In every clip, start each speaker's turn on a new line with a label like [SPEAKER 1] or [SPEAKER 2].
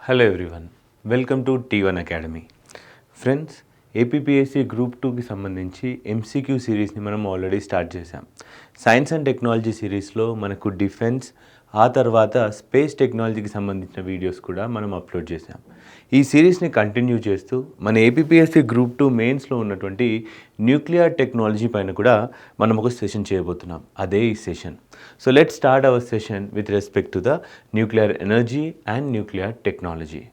[SPEAKER 1] Hello everyone, welcome to T1 academy. Friends, APPSC group 2కి సంబంధించి MCQ సిరీస్ని మనం already start చేసాం. సైన్స్ అండ్ టెక్నాలజీ సిరీస్లో మనకు డిఫెన్స్, ఆ తర్వాత స్పేస్ టెక్నాలజీకి సంబంధించిన వీడియోస్ కూడా మనం అప్లోడ్ చేసాం. ఈ సిరీస్ని కంటిన్యూ చేస్తూ మన ఏపీపీఎస్సీ గ్రూప్ 2 మెయిన్స్లో ఉన్నటువంటి న్యూక్లియర్ టెక్నాలజీ పైన కూడా మనం ఒక సెషన్ చేయబోతున్నాం. అదే ఈ session. So let's start our session with respect to the nuclear energy and nuclear technology.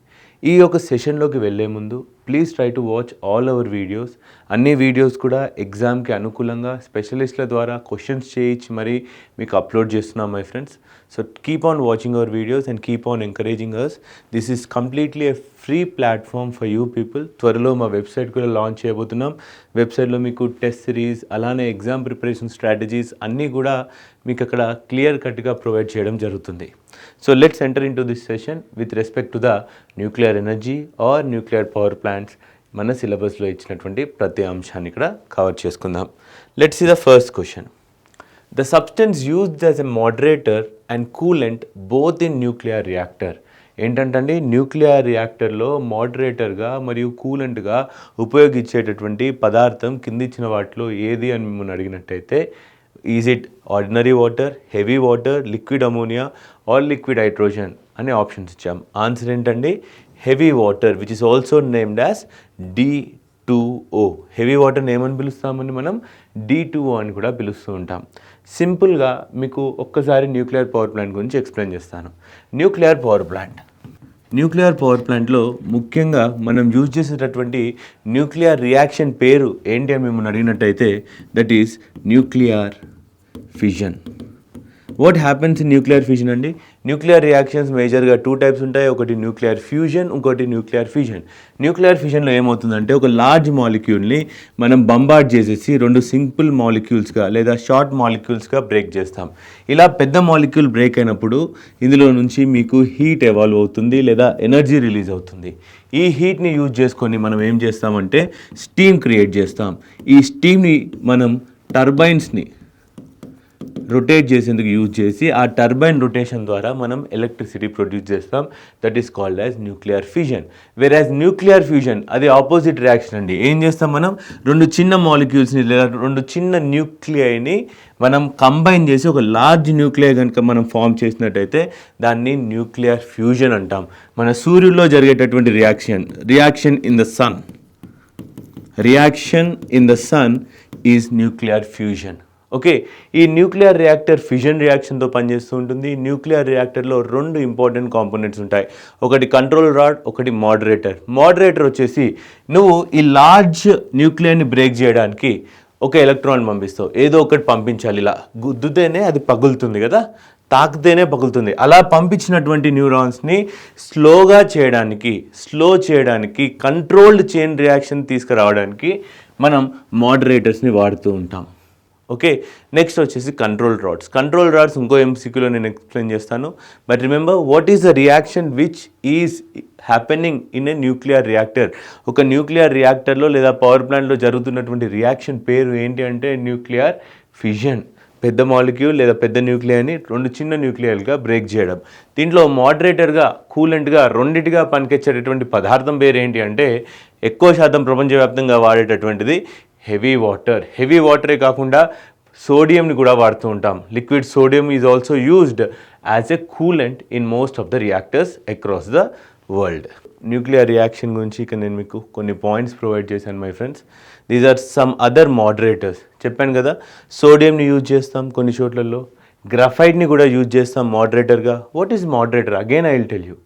[SPEAKER 1] ఈ యొక్క సెషన్లోకి వెళ్ళే ముందు please try to watch all our videos. అన్ని వీడియోస్ కూడా ఎగ్జామ్కి అనుకూలంగా స్పెషలిస్ట్ల ద్వారా క్వశ్చన్స్ చేయించి మరి మీకు అప్లోడ్ చేస్తున్నాం my friends. So keep on watching our videos and keep on encouraging us. This is completely a free platform for you people. త్వరలో మా వెబ్సైట్ కూడా లాంచ్ చేయబోతున్నాం. వెబ్సైట్లో మీకు టెస్ట్ సిరీస్, అలానే ఎగ్జామ్ ప్రిపరేషన్ స్ట్రాటజీస్ అన్నీ కూడా మీకు అక్కడ క్లియర్ కట్గా ప్రొవైడ్ చేయడం జరుగుతుంది. So let's enter in to this session with respect to the nuclear energy or nuclear power plants. మన సిలబస్లో ఇచ్చినటువంటి ప్రతి అంశాన్ని ఇక్కడ కవర్ చేసుకుందాం. Let's see the first question. The substance used as a moderator and coolant both in nuclear reactor. ఏంటంటే న్యూక్లియర్ రియాక్టర్లో మోడరేటర్గా మరియు కూలెంట్గా ఉపయోగించేటటువంటి పదార్థం కింది ఇచ్చిన వాటిలో ఏది అని మిమ్మల్ని అడిగినట్టయితే, is it ordinary water, heavy water, liquid ammonia or liquid hydrogen అనే ఆప్షన్స్ ఇచ్చాం. ఆన్సర్ ఏంటండి? Heavy water, which is also named as D2O. Heavy వాటర్ని ఏమని పిలుస్తామని మనం D2O అని కూడా పిలుస్తూ ఉంటాం. సింపుల్గా మీకు ఒక్కసారి న్యూక్లియర్ పవర్ ప్లాంట్ గురించి ఎక్స్ప్లెయిన్ చేస్తాను. న్యూక్లియర్ పవర్ ప్లాంట్లో ముఖ్యంగా మనం యూజ్ చేసేటటువంటి న్యూక్లియర్ రియాక్షన్ పేరు ఏంటి అని మిమ్మల్ని అడిగినట్టయితే, that is nuclear fission. What happens in nuclear fission అండి? న్యూక్లియర్ రియాక్షన్స్ మేజర్గా 2 టైప్స్ ఉంటాయి. ఒకటి న్యూక్లియర్ ఫ్యూజన్, ఇంకోటి న్యూక్లియర్ ఫిజన్. న్యూక్లియర్ ఫిజన్లో ఏమవుతుందంటే, ఒక లార్జ్ మాలిక్యూల్ని మనం బంబార్డ్ చేసేసి 2 సింపుల్ మాలిక్యూల్స్గా లేదా షార్ట్ మాలిక్యూల్స్గా బ్రేక్ చేస్తాం. ఇలా పెద్ద మాలిక్యూల్ బ్రేక్ అయినప్పుడు ఇందులో నుంచి మీకు హీట్ ఎవాల్వ్ అవుతుంది లేదా ఎనర్జీ రిలీజ్ అవుతుంది. ఈ హీట్ని యూజ్ చేసుకొని మనం ఏం చేస్తామంటే స్టీమ్ క్రియేట్ చేస్తాం. ఈ స్టీమ్ని మనం టర్బైన్స్ని రొటేట్ చేసేందుకు యూజ్ చేసి ఆ టర్బైన్ రొటేషన్ ద్వారా మనం ఎలక్ట్రిసిటీ ప్రొడ్యూస్ చేస్తాం. That is called as nuclear fusion. వెరాజ్ న్యూక్లియర్ ఫ్యూజన్ అది ఆపోజిట్ రియాక్షన్ అండి. ఏం చేస్తాం మనం? 2 చిన్న మాలిక్యూల్స్ని లేదా 2 చిన్న న్యూక్లియైని మనం కంబైన్ చేసి ఒక లార్జ్ న్యూక్లియై కనుక మనం ఫామ్ చేసినట్టయితే దాన్ని న్యూక్లియర్ ఫ్యూజన్ అంటాం. మన సూర్యుల్లో జరిగేటటువంటి reaction in the sun is nuclear fusion. Okay, ఈ న్యూక్లియర్ రియాక్టర్ ఫిజన్ రియాక్షన్తో పనిచేస్తూ ఉంటుంది. న్యూక్లియర్ రియాక్టర్లో 2 ఇంపార్టెంట్ కాంపోనెంట్స్ ఉంటాయి. ఒకటి కంట్రోల్ రాడ్, ఒకటి మోడరేటర్. మోడరేటర్ వచ్చేసి నువ్వు ఈ లార్జ్ న్యూక్లియర్ని బ్రేక్ చేయడానికి ఒక ఎలక్ట్రాన్ పంపిస్తావు. ఏదో ఒకటి పంపించాలి. ఇలా గుద్దుతేనే అది పగులుతుంది కదా, తాకితేనే పగులుతుంది. అలా పంపించినటువంటి న్యూరాన్స్ని స్లో చేయడానికి కంట్రోల్డ్ చైన్ రియాక్షన్ తీసుకురావడానికి మనం మోడరేటర్స్ని వాడుతూ ఉంటాం. ఓకే, నెక్స్ట్ వచ్చేసి కంట్రోల్ రాడ్స్. ఇంకో ఎంసీక్యూలో నేను ఎక్స్ప్లెయిన్ చేస్తాను. But remember, what is the reaction which is happening in a nuclear reactor? ఒక న్యూక్లియర్ రియాక్టర్లో లేదా పవర్ ప్లాంట్లో జరుగుతున్నటువంటి రియాక్షన్ పేరు ఏంటి అంటే న్యూక్లియర్ ఫిజన్. పెద్ద మాలిక్యూల్ లేదా పెద్ద న్యూక్లియర్ని 2 చిన్న న్యూక్లియర్గా బ్రేక్ చేయడం. దీంట్లో మోడరేటర్గా, కూలెంట్గా రెండిటిగా పనికొచ్చేటటువంటి పదార్థం పేరు ఏంటి అంటే, ఎక్కువ శాతం ప్రపంచవ్యాప్తంగా వాడేటటువంటిది హెవీ వాటరే కాకుండా సోడియంని కూడా వాడుతూ ఉంటాం. Liquid sodium is also used as a coolant in most of the reactors across the world. Nuclear reaction గురించి ఇక నేను మీకు కొన్ని పాయింట్స్ ప్రొవైడ్ చేశాను my friends. These are some other moderators. చెప్పాను కదా, సోడియంని యూజ్ చేస్తాం కొన్ని చోట్లలో, గ్రాఫైట్ని కూడా యూజ్ చేస్తాం మోడరేటర్గా. What is moderator? Again I will tell you.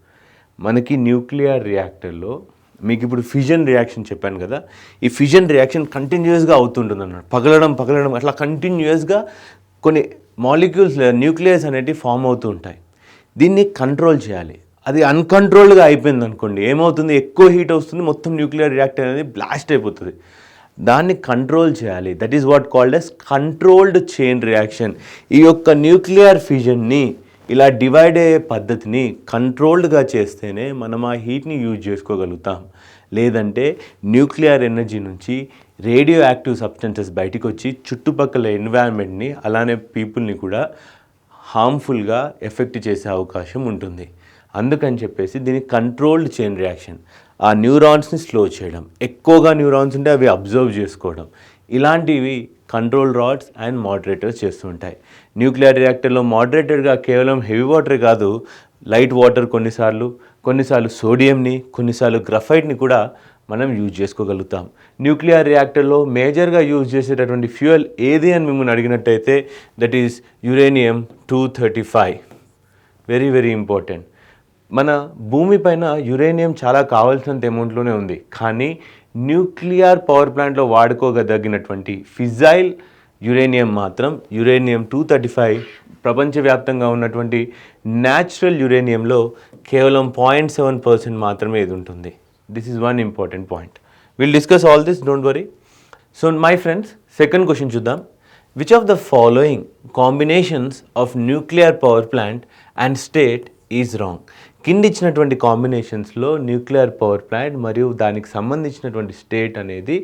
[SPEAKER 1] మనకి న్యూక్లియర్ రియాక్టర్లో మీకు ఇప్పుడు ఫిజన్ రియాక్షన్ చెప్పాను కదా, ఈ ఫిజన్ రియాక్షన్ కంటిన్యూస్గా అవుతుంటుంది అన్నమాట. పగలడం అట్లా కంటిన్యూస్గా కొన్ని మాలిక్యూల్స్ లేదా న్యూక్లియస్ అనేవి ఫామ్ అవుతూ ఉంటాయి. దీన్ని కంట్రోల్ చేయాలి. అది అన్కంట్రోల్డ్గా అయిపోయింది అనుకోండి, ఏమవుతుంది? ఎక్కువ హీట్ వస్తుంది, మొత్తం న్యూక్లియర్ రియాక్టర్ అనేది బ్లాస్ట్ అయిపోతుంది. దాన్ని కంట్రోల్ చేయాలి. That is what called as controlled chain reaction. ఈ యొక్క న్యూక్లియర్ ఫిజన్ని ఇలా డివైడ్ అయ్యే పద్ధతిని కంట్రోల్డ్గా చేస్తేనే మనం ఆ హీట్ని యూజ్ చేసుకోగలుగుతాం. లేదంటే న్యూక్లియర్ ఎనర్జీ నుంచి రేడియో యాక్టివ్ సబ్స్టెన్సెస్ బయటకు వచ్చి చుట్టుపక్కల ఎన్వైరన్మెంట్ని అలానే పీపుల్ని కూడా హార్మ్ఫుల్గా ఎఫెక్ట్ చేసే అవకాశం ఉంటుంది. అందుకని చెప్పేసి దీన్ని కంట్రోల్డ్ చైన్ రియాక్షన్, ఆ న్యూరాన్స్ని స్లో చేయడం, ఎక్కువగా న్యూరాన్స్ ఉంటే అవి అబ్జర్వ్ చేసుకోవడం, ఇలాంటివి కంట్రోల్ రాడ్స్ అండ్ మోడరేటర్స్ చేస్తూ ఉంటాయి. న్యూక్లియర్ రియాక్టర్లో మోడరేటర్గా కేవలం హెవీ వాటర్ కాదు, లైట్ వాటర్ కొన్నిసార్లు సోడియంని, కొన్నిసార్లు గ్రఫైట్ని కూడా మనం యూజ్ చేసుకోగలుగుతాం. న్యూక్లియర్ రియాక్టర్లో మేజర్గా యూజ్ చేసేటటువంటి ఫ్యూయల్ ఏది అని మిమ్మల్ని అడిగినట్టయితే that is uranium-235. Very very important. మన భూమిపైన యురేనియం చాలా కావాల్సినంత అమౌంట్లోనే ఉంది, కానీ న్యూక్లియర్ పవర్ ప్లాంట్లో వాడుకోగలిగినటువంటి ఫిజైల్ యురేనియం మాత్రం uranium-235 ప్రపంచవ్యాప్తంగా ఉన్నటువంటి న్యాచురల్ యురేనియంలో కేవలం 0.7% మాత్రమే ఇది ఉంటుంది. This is one important point. Will discuss all this, don't worry. So my friends, second question చూద్దాం. Which of the following combinations of nuclear power plant and state is wrong? కింద ఇచ్చినటువంటి కాంబినేషన్స్లో nuclear power plant మరియు దానికి సంబంధించినటువంటి state అనేది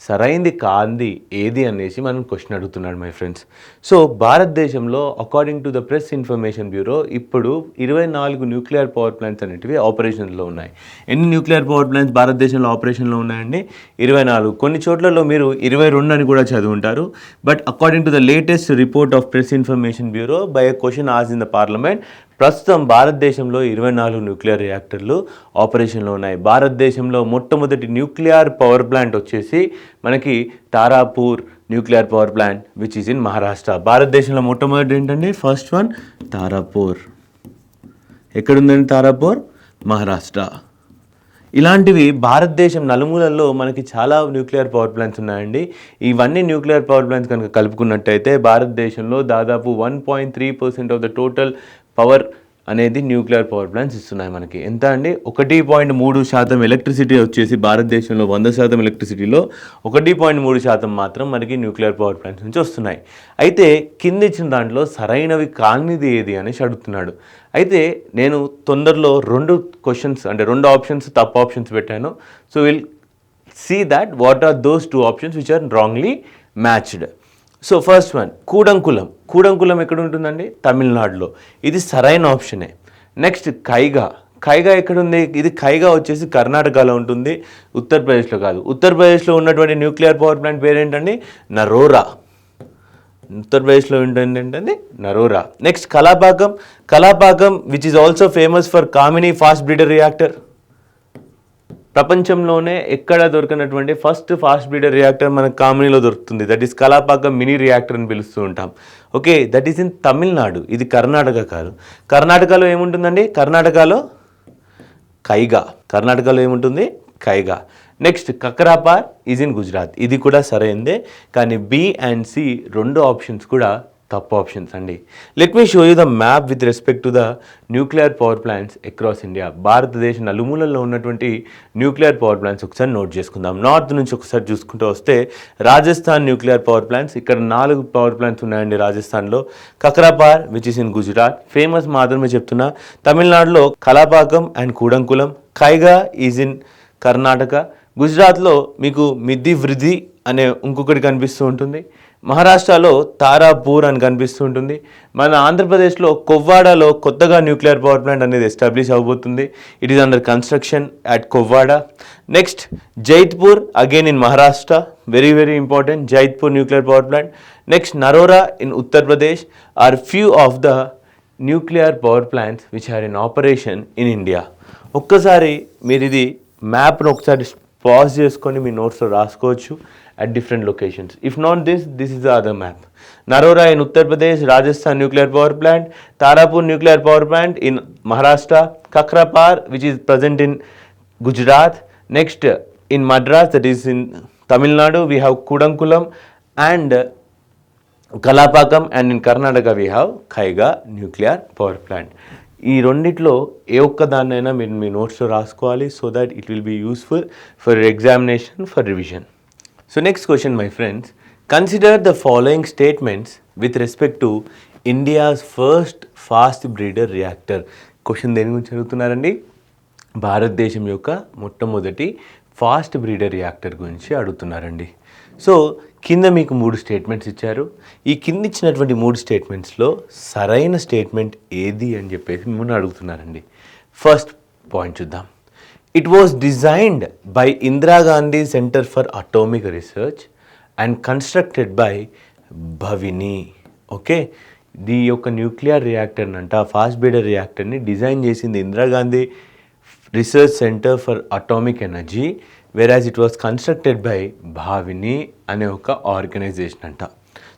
[SPEAKER 1] సరైంది కాంది ఏది అనేసి మనం క్వశ్చన్ అడుగుతున్నాడు మై ఫ్రెండ్స్. సో భారతదేశంలో according to the press information bureau ఇప్పుడు 24 న్యూక్లియర్ పవర్ ప్లాంట్స్ అనేటివి ఆపరేషన్లో ఉన్నాయి. ఎన్ని న్యూక్లియర్ పవర్ ప్లాంట్స్ భారతదేశంలో ఆపరేషన్లో ఉన్నాయండి? 24. కొన్ని చోట్లలో మీరు 22 అని కూడా చదువుంటారు. But according to the latest report of press information bureau by a question asked in the parliament, ప్రస్తుతం భారతదేశంలో 24 న్యూక్లియర్ రియాక్టర్లు ఆపరేషన్లో ఉన్నాయి. భారతదేశంలో మొట్టమొదటి న్యూక్లియర్ పవర్ ప్లాంట్ వచ్చేసి మనకి Tarapur nuclear power plant which is in Maharashtra. భారతదేశంలో మొట్టమొదటి ఏంటండి? First one Tarapur. ఎక్కడుందండి తారాపూర్? మహారాష్ట్ర. ఇలాంటివి భారతదేశం నలుమూలల్లో మనకి చాలా న్యూక్లియర్ పవర్ ప్లాంట్స్ ఉన్నాయండి. ఇవన్నీ న్యూక్లియర్ పవర్ ప్లాంట్స్ కనుక కలుపుకున్నట్టయితే భారతదేశంలో దాదాపు 1.3% ఆఫ్ ద టోటల్ పవర్ అనేది న్యూక్లియర్ పవర్ ప్లాంట్స్ ఇస్తున్నాయి మనకి. ఎంత అండి? 1.3% ఎలక్ట్రిసిటీ వచ్చేసి భారతదేశంలో 100% ఎలక్ట్రిసిటీలో 1.3% మాత్రం మనకి న్యూక్లియర్ పవర్ ప్లాంట్స్ నుంచి వస్తున్నాయి. అయితే కింద ఇచ్చిన దాంట్లో సరైనవి కానిది ఏది అనేసి అడుగుతున్నాడు. అయితే నేను తొందరలో 2 క్వశ్చన్స్ అంటే 2 ఆప్షన్స్ తప్పు ఆప్షన్స్ పెట్టాను. So will see that what are those 2 options which are wrongly matched. So first one Kudankulam ఎక్కడ ఉంటుందండి? తమిళనాడులో. ఇది సరైన ఆప్షనే. నెక్స్ట్ కైగా ఎక్కడుంది? ఇది కైగా వచ్చేసి కర్ణాటకలో ఉంటుంది, ఉత్తరప్రదేశ్లో కాదు. ఉత్తరప్రదేశ్లో ఉన్నటువంటి న్యూక్లియర్ పవర్ ప్లాంట్ పేరేంటండి? నరోరా. ఉత్తరప్రదేశ్లో ఏంటంటే Narora. Next Kalpakkam which is also famous for Kamini fast breeder reactor. ప్రపంచంలోనే ఎక్కడ దొరికినటువంటి ఫస్ట్ ఫాస్ట్ బ్రీడర్ రియాక్టర్ మనకు కామినీలో దొరుకుతుంది. That is Kalpakkam mini reactor అని పిలుస్తూ ఉంటాం. Okay, that is in Tamil Nadu. ఇది కర్ణాటక కాదు. కర్ణాటకలో ఏముంటుందండి? కర్ణాటకలో ఏముంటుంది? Kaiga. Next Kakrapar is in Gujarat. ఇది కూడా సరైందే, కానీ బి అండ్ సి 2 ఆప్షన్స్ కూడా తప్పు ఆప్షన్స్ అండి. Let me show you the map with respect to the nuclear power plants across India. భారతదేశం నలుమూలల్లో ఉన్నటువంటి న్యూక్లియర్ పవర్ ప్లాంట్స్ ఒకసారి నోట్ చేసుకుందాం. నార్త్ నుంచి ఒకసారి చూసుకుంటూ వస్తే రాజస్థాన్ న్యూక్లియర్ పవర్ ప్లాంట్స్. ఇక్కడ 4 పవర్ ప్లాంట్స్ ఉన్నాయండి రాజస్థాన్లో. Kakrapar which is in Gujarat, famous మాత్రమే చెప్తున్నా. తమిళనాడులో Kalpakkam and Kudankulam. Kaiga is in Karnataka. గుజరాత్లో మీకు మిద్ది వృద్ధి అనే ఇంకొకటి కనిపిస్తూ ఉంటుంది. మహారాష్ట్రలో తారాపూర్ అని కనిపిస్తూ ఉంటుంది. మన ఆంధ్రప్రదేశ్లో కొవ్వాడలో కొత్తగా న్యూక్లియర్ పవర్ ప్లాంట్ అనేది ఎస్టాబ్లిష్ అవబోతుంది. It is under construction at Kovvada. Next Jaitapur again in Maharashtra, very very important, Jaitapur nuclear power plant. Next Narora in Uttar Pradesh are few of the nuclear power plants which are in operation in India. ఒక్కసారి మీరు ఇది మ్యాప్ను ఒకసారి pause చేసుకొని మీ నోట్స్లో రాసుకోవచ్చు at different locations. If not this is the other map. Narora in Uttar Pradesh, Rajasthan nuclear power plant, Tarapur nuclear power plant in Maharashtra, Kakrapar which is present in Gujarat. Next in Madras, that is in Tamil Nadu, we have Kudankulam and Kalapakam, and in Karnataka we have Kaiga nuclear power plant. ఈ రెండిట్లో ఏ ఒక్క దాన్నైనా మీరు మీ నోట్స్లో రాసుకోవాలి, so that it will be useful for examination, for revision. So next question my friends, consider the following statements with respect to India's first fast breeder reactor. Question దేని గురించి అడుగుతున్నారండి? భారతదేశం యొక్క మొట్టమొదటి ఫాస్ట్ బ్రీడర్ రియాక్టర్ గురించి అడుగుతున్నారండి. So కింద మీకు 3 స్టేట్మెంట్స్ ఇచ్చారు. ఈ కింద ఇచ్చినటువంటి 3 స్టేట్మెంట్స్లో సరైన స్టేట్మెంట్ ఏది అని చెప్పేసి మిమ్మల్ని అడుగుతున్నారండి. ఫస్ట్ పాయింట్ చూద్దాం. It was designed by Indira Gandhi centre for atomic research and constructed by Bhavini. Okay, ఈ యొక్క న్యూక్లియర్ రియాక్టర్ని అంట, ఫాస్ట్ బ్రీడర్ రియాక్టర్ని డిజైన్ చేసింది Indira Gandhi research centre for atomic energy, whereas it was constructed by Bhavini అనే ఒక ఆర్గనైజేషన్ అంట.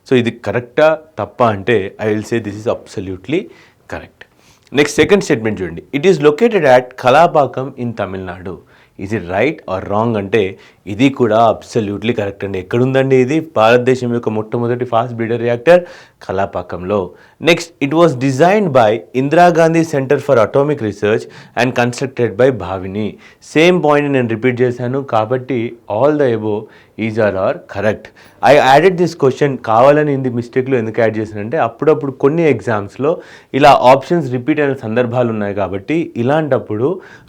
[SPEAKER 1] సో ఇది కరెక్టా తప్ప అంటే I will say this is absolutely correct. Next second statement చూడండి. It is located at Kalpakkam in Tamil Nadu. Is it right or wrong అంటే ఇది కూడా అబ్సల్యూట్లీ కరెక్ట్ అండి. ఎక్కడుందండి ఇది? భారతదేశం యొక్క మొట్టమొదటి ఫాస్ట్ బ్రీడర్ రియాక్టర్ కలాపాకంలో. Next, it was designed by Indira Gandhi centre for atomic research and constructed by Bhavini. Same point నేను రిపీట్ చేశాను కాబట్టి all the above is are correct. I added this question కావాలని ఇది మిస్టేక్లో ఎందుకు యాడ్ చేశానంటే అప్పుడప్పుడు కొన్ని ఎగ్జామ్స్లో ఇలా ఆప్షన్స్ రిపీట్ అయిన సందర్భాలు ఉన్నాయి కాబట్టి ఇలాంటప్పుడు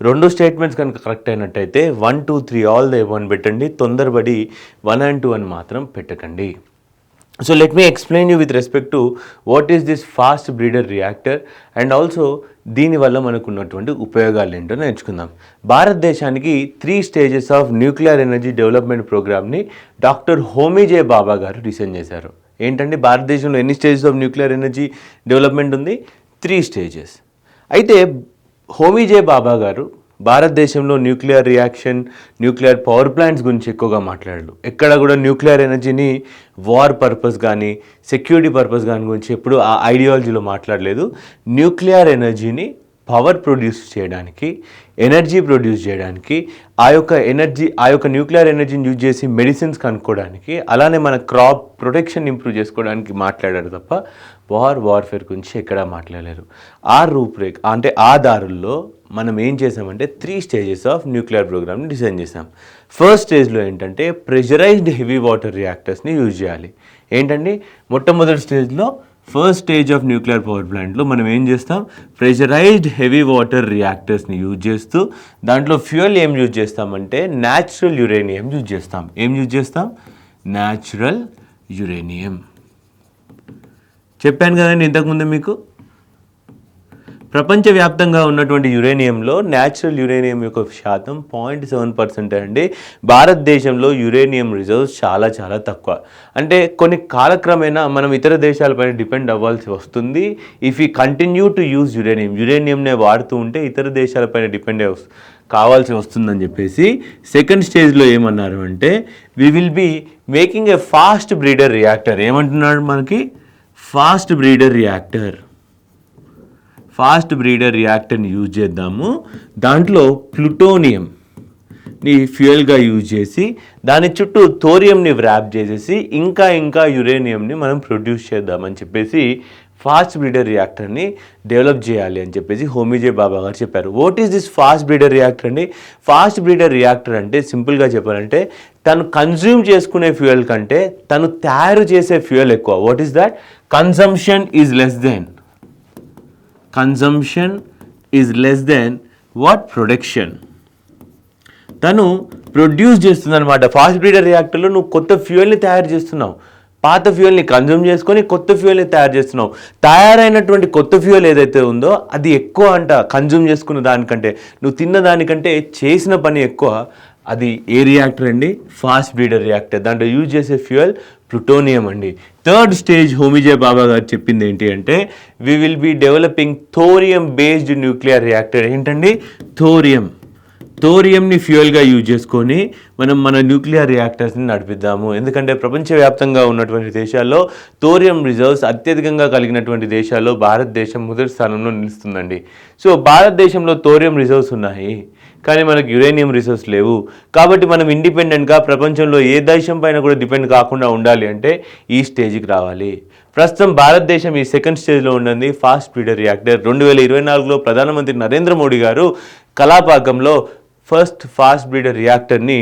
[SPEAKER 1] రెండు స్టేట్మెంట్స్ కనుక కరెక్ట్ అయినట్టయితే 1, 2, 3 ఆల్ ద ఎబో అని పెట్టండి. తొందరపడి 1 and 2 అని మాత్రం పెట్టకండి. So let me explain you with respect to what is this fast breeder reactor and also దీనివల్ల మనకు ఉన్నటువంటి ఉపయోగాలు ఏంటో నేర్చుకుందాం. భారతదేశానికి 3 stages of nuclear energy development ప్రోగ్రామ్ని డాక్టర్ హోమీ జే బాబా గారు డిజైన్ చేశారు. ఏంటంటే భారతదేశంలో ఎన్ని stages of nuclear energy development ఉంది? 3 stages. అయితే హోమీ జే బాబా గారు భారతదేశంలో nuclear reaction, nuclear power plants గురించి ఎక్కువగా మాట్లాడారు. ఎక్కడ కూడా న్యూక్లియర్ ఎనర్జీని వార్ పర్పస్ కానీ సెక్యూరిటీ పర్పస్ కానీ గురించి ఎప్పుడు ఆ ఐడియాలజీలో మాట్లాడలేదు. న్యూక్లియర్ ఎనర్జీని పవర్ ప్రొడ్యూస్ చేయడానికి, ఎనర్జీ ప్రొడ్యూస్ చేయడానికి, ఆ యొక్క న్యూక్లియర్ ఎనర్జీని యూజ్ చేసి మెడిసిన్స్ కనుక్కోవడానికి, అలానే మన క్రాప్ ప్రొటెక్షన్ ఇంప్రూవ్ చేసుకోవడానికి మాట్లాడారు తప్ప వార్ఫేర్ గురించి ఎక్కడా మాట్లాడలేరు. ఆ దారుల్లో మనం ఏం చేసామంటే 3 stages ఆఫ్ న్యూక్లియర్ ప్రోగ్రామ్ని డిజైన్ చేసాం. ఫస్ట్ స్టేజ్లో ఏంటంటే ప్రెషరైజ్డ్ హెవీ వాటర్ రియాక్టర్స్ని యూజ్ చేయాలి. ఏంటండి మొట్టమొదటి స్టేజ్లో first stage of nuclear power ప్లాంట్లో మనం ఏం చేస్తాం? ప్రెషరైజ్డ్ హెవీ వాటర్ రియాక్టర్స్ని యూజ్ చేస్తూ దాంట్లో ఫ్యూయల్ ఏం యూజ్ చేస్తామంటే న్యాచురల్ యురేనియం యూజ్ చేస్తాం. ఏం యూజ్ చేస్తాం? Natural uranium. చెప్పాను కదండి ఇంతకుముందు మీకు. ప్రపంచవ్యాప్తంగా ఉన్నటువంటి యురేనియంలో న్యాచురల్ యురేనియం యొక్క శాతం 0.7% అండి. భారతదేశంలో యురేనియం రిజర్వ్స్ చాలా చాలా తక్కువ. అంటే కొన్ని కాలక్రమేణా మనం ఇతర దేశాలపైన డిపెండ్ అవ్వాల్సి వస్తుంది. If you continue to use యురేనియంనే వాడుతూ ఉంటే ఇతర దేశాలపైన డిపెండ్ కావాల్సి వస్తుందని చెప్పేసి సెకండ్ స్టేజ్లో ఏమన్నారు అంటే we will be making a fast breeder reactor. ఏమంటున్నాడు మనకి? ఫాస్ట్ బ్రీడర్ రియాక్టర్ని యూజ్ చేద్దాము. దాంట్లో ప్లూటోనియంని ఫ్యూయల్గా యూజ్ చేసి దాని చుట్టూ థోరియంని వ్రాప్ చేసేసి ఇంకా యురేనియంని మనం ప్రొడ్యూస్ చేద్దామని చెప్పేసి ఫాస్ట్ బ్రీడర్ రియాక్టర్ని డెవలప్ చేయాలి అని చెప్పేసి హోమీ జే బాబా గారు చెప్పారు. What is this fast breeder reactor అండి? ఫాస్ట్ బ్రీడర్ రియాక్టర్ అంటే సింపుల్గా చెప్పాలంటే తను కన్జ్యూమ్ చేసుకునే ఫ్యూయల్ కంటే తను తయారు చేసే ఫ్యూయల్ ఎక్కువ. What is that? Consumption is less than what? Production. తను ప్రొడ్యూస్ చేస్తుంది అనమాట. ఫాస్ట్ బ్రీడర్ రియాక్టర్లో నువ్వు కొత్త ఫ్యూయల్ని తయారు చేస్తున్నావు, పాత ఫ్యూయల్ని కన్జ్యూమ్ చేసుకొని కొత్త ఫ్యూయల్ని తయారు చేస్తున్నావు. తయారైనటువంటి కొత్త ఫ్యూయల్ ఏదైతే ఉందో అది ఎక్కువ అంట కన్జ్యూమ్ చేసుకున్న దానికంటే, నువ్వు తిన్న దానికంటే చేసిన పని ఎక్కువ. అది ఏ రియాక్టర్ అండి? Fast breeder reactor. దాంట్లో యూజ్ చేసే ఫ్యూయల్ ప్లూటోనియం అండి. థర్డ్ స్టేజ్ హోమీ జే బాబా గారు చెప్పింది ఏంటి అంటే we will be developing thorium based nuclear reactor. ఏంటండి? థోరియంని ఫ్యూయల్గా యూజ్ చేసుకొని మనం మన న్యూక్లియర్ రియాక్టర్స్ని నడిపిద్దాము. ఎందుకంటే ప్రపంచవ్యాప్తంగా ఉన్నటువంటి దేశాల్లో థోరియం రిజర్వ్స్ అత్యధికంగా కలిగినటువంటి దేశాల్లో భారతదేశం మొదటి స్థానంలో నిలుస్తుందండి. సో భారతదేశంలో థోరియం రిజర్వ్స్ ఉన్నాయి కానీ మనకు యురేనియం రిసోర్స్ లేవు. కాబట్టి మనం ఇండిపెండెంట్గా ప్రపంచంలో ఏ దేశం పైన కూడా డిపెండ్ కాకుండా ఉండాలి అంటే ఈ స్టేజ్కి రావాలి. ప్రస్తుతం భారతదేశం ఈ సెకండ్ స్టేజ్లో ఉన్నది ఫాస్ట్ బ్రీడర్ రియాక్టర్. 2024లో ప్రధానమంత్రి నరేంద్ర మోడీ గారు కలాపాకంలో ఫస్ట్ ఫాస్ట్ బ్రీడర్ రియాక్టర్ని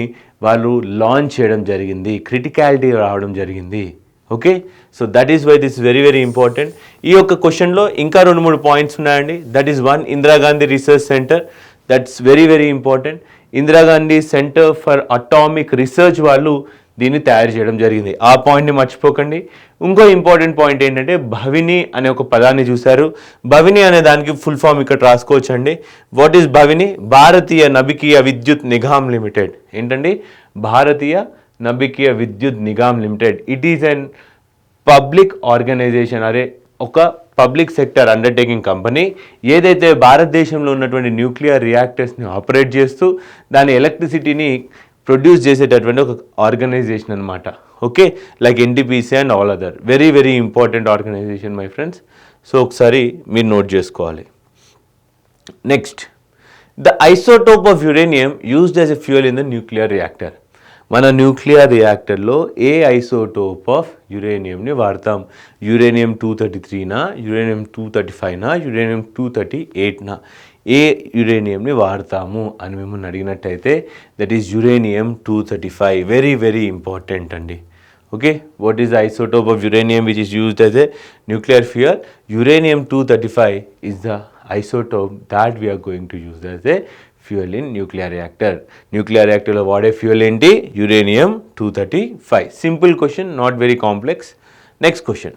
[SPEAKER 1] వాళ్ళు లాంచ్ చేయడం జరిగింది. క్రిటికాలిటీ రావడం జరిగింది. Okay, so that is why this very very important. ఈ యొక్క క్వశ్చన్లో ఇంకా 2-3 పాయింట్స్ ఉన్నాయండి. That is 1 Indira Gandhi research centre. That's very very important. Indira Gandhi centre for atomic research వాళ్ళు దీన్ని తయారు చేయడం జరిగింది. ఆ పాయింట్ని మర్చిపోకండి. ఇంకో ఇంపార్టెంట్ పాయింట్ ఏంటంటే భవిని అనే ఒక పదాన్ని చూశారు. భవిని అనే దానికి ఫుల్ ఫామ్ ఇక్కడ రాసుకోవచ్చండి. What is భవిని? Bharatiya Nabhikiya Vidyut Nigam limited. ఏంటండి? Bharatiya Nabhikiya Vidyut Nigam limited. It is an public organisation, ఒక పబ్లిక్ సెక్టర్ అండర్టేకింగ్ కంపెనీ ఏదైతే భారతదేశంలో ఉన్నటువంటి న్యూక్లియర్ రియాక్టర్స్ని ఆపరేట్ చేస్తూ దాని ఎలక్ట్రిసిటీని ప్రొడ్యూస్ చేసేటటువంటి ఒక ఆర్గనైజేషన్ అనమాట. Okay, like NTPC and all other. Very very important organisation my friends. So ఒకసారి మీరు నోట్ చేసుకోవాలి. Next, the isotope of uranium used as a fuel in the nuclear reactor. మన nuclear రియాక్టర్లో ఏ ఐసోటోప్ ఆఫ్ యురేనియంని వాడతాం? Uranium 233నా, uranium 235నా, యురేనియం 238నా? ఏ యురేనియంని వాడతాము అని మిమ్మల్ని అడిగినట్టయితే that is uranium 235. Very very important అండి. Okay, what is the isotope of uranium which is used as a nuclear fuel? Uranium 235 is the isotope that we are going to use as a fuel in nuclear reactor. Nuclear reactor lo vaade fuel enti? Uranium 235. Simple question, not very complex. Next question.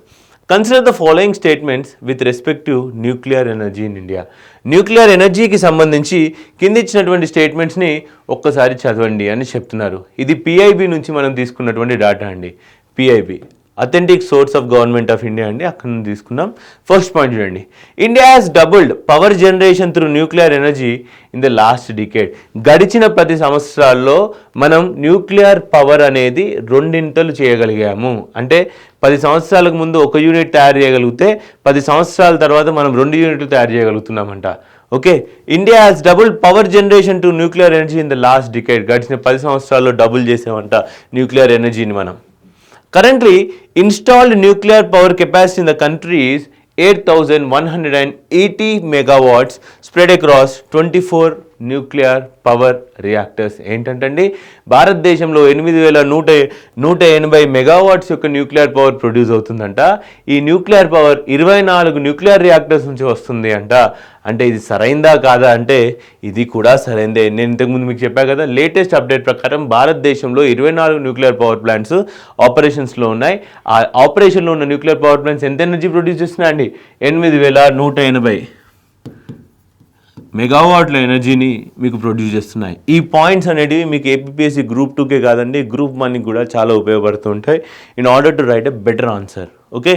[SPEAKER 1] Consider the following statements with respect to nuclear energy in India. Nuclear energy ki sambandhinchi కింద ఇచ్చినటువంటి statements ని ఒక్కసారి చదవండి అని చెప్తున్నారు. ఇది PIB నుంచి మనం తీసుకున్నటువంటి డాటా అండి. PIB authentic source of government of India అండి, అక్కడ నుంచి తీసుకున్నాం. ఫస్ట్ పాయింట్ చూడండి, India has doubled power generation through nuclear energy in the last decade. గడిచిన 10 సంవత్సరాల్లో మనం న్యూక్లియర్ పవర్ అనేది రెండింతలు చేయగలిగాము. అంటే 10 సంవత్సరాలకు ముందు 1 యూనిట్ తయారు చేయగలిగితే 10 సంవత్సరాల తర్వాత మనం 2 యూనిట్లు తయారు చేయగలుగుతున్నామంట. Okay, India has double power generation to nuclear energy in the last decade. గడిచిన 10 సంవత్సరాల్లో డబుల్ చేసామంట న్యూక్లియర్ ఎనర్జీని మనం. Currently, installed nuclear power capacity in the country is 8,180 megawatts spread across 24 nuclear power reactors. ఏంటంటే భారతదేశంలో 8,180 మెగావాట్స్ యొక్క nuclear power produce అవుతుందంట. ఈ nuclear power 24 nuclear reactors నుంచి వస్తుంది అంట. అంటే ఇది సరైందా కాదా అంటే ఇది కూడా సరైందే. నేను ఇంతకుముందు మీకు చెప్పా కదా, లేటెస్ట్ అప్డేట్ ప్రకారం భారతదేశంలో 24 న్యూక్లియర్ పవర్ ప్లాంట్స్ ఆపరేషన్స్లో ఉన్నాయి. ఆ ఆపరేషన్లో ఉన్న న్యూక్లియర్ పవర్ ప్లాంట్స్ ఎంత ఎనర్జీ ప్రొడ్యూస్ చేస్తున్నాయండి? 8,180 మెగావాట్ల ఎనర్జీని మీకు ప్రొడ్యూస్ చేస్తున్నాయి. ఈ పాయింట్స్ అనేటివి మీకు ఏపీఎస్సీ గ్రూప్ 2కే కాదండి, గ్రూప్ 1కి కూడా చాలా ఉపయోగపడుతుంటాయి in order to write a better answer. Okay,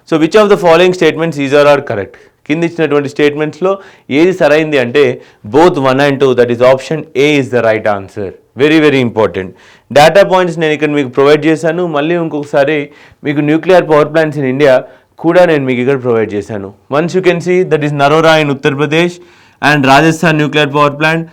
[SPEAKER 1] so which of the following statements is are correct? కింద ఇచ్చినటువంటి స్టేట్మెంట్స్లో ఏది సరైంది అంటే both 1 and 2, that is option A is the right answer. Very very important data points నేను ఇక్కడ మీకు provide చేశాను. మళ్ళీ ఇంకొకసారి మీకు nuclear power plants in India కూడా నేను మీకు ఇక్కడ ప్రొవైడ్ చేశాను. Once you can see that is Narora in Uttar Pradesh and Rajasthan nuclear power plant,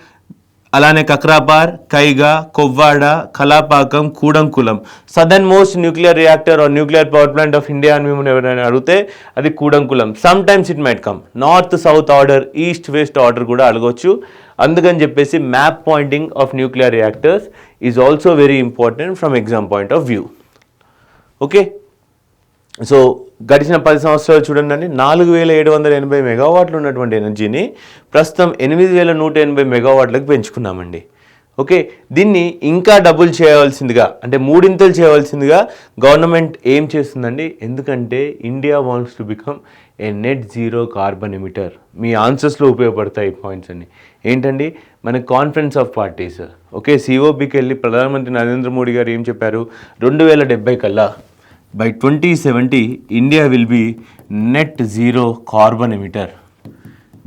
[SPEAKER 1] అలానే Kakrapar, Kaiga, Kovvada, Kalpakkam, Kudankulam. Southern most nuclear reactor or nuclear power plant of India అని మిమ్మల్ని ఎవరైనా అడిగితే అది Kudankulam. Some times it might come north south order, east west order కూడా అడగొచ్చు. అందుకని చెప్పేసి map pointing of nuclear reactors is also very important from exam point of view. Okay, so గడిచిన 10 సంవత్సరాలు చూడండి, 4,780 మెగావాట్లు ఉన్నటువంటి ఎనర్జీని ప్రస్తుతం 8,180 మెగావాట్లకు పెంచుకున్నామండి. ఓకే, దీన్ని ఇంకా డబుల్ చేయవలసిందిగా, అంటే 3 చేయవలసిందిగా గవర్నమెంట్ ఏం చేస్తుందండి? ఎందుకంటే India wants to become a net zero carbon emitter. మీ ఆన్సర్స్లో ఉపయోగపడతాయి ఈ పాయింట్స్ అన్ని. ఏంటండి? మన కాన్ఫరెన్స్ ఆఫ్ పార్టీస్, ఓకే, సిఓపికి వెళ్ళి ప్రధానమంత్రి నరేంద్ర మోడీ గారు ఏం చెప్పారు? 2070 కల్లా by 2070 India will be net zero carbon emitter.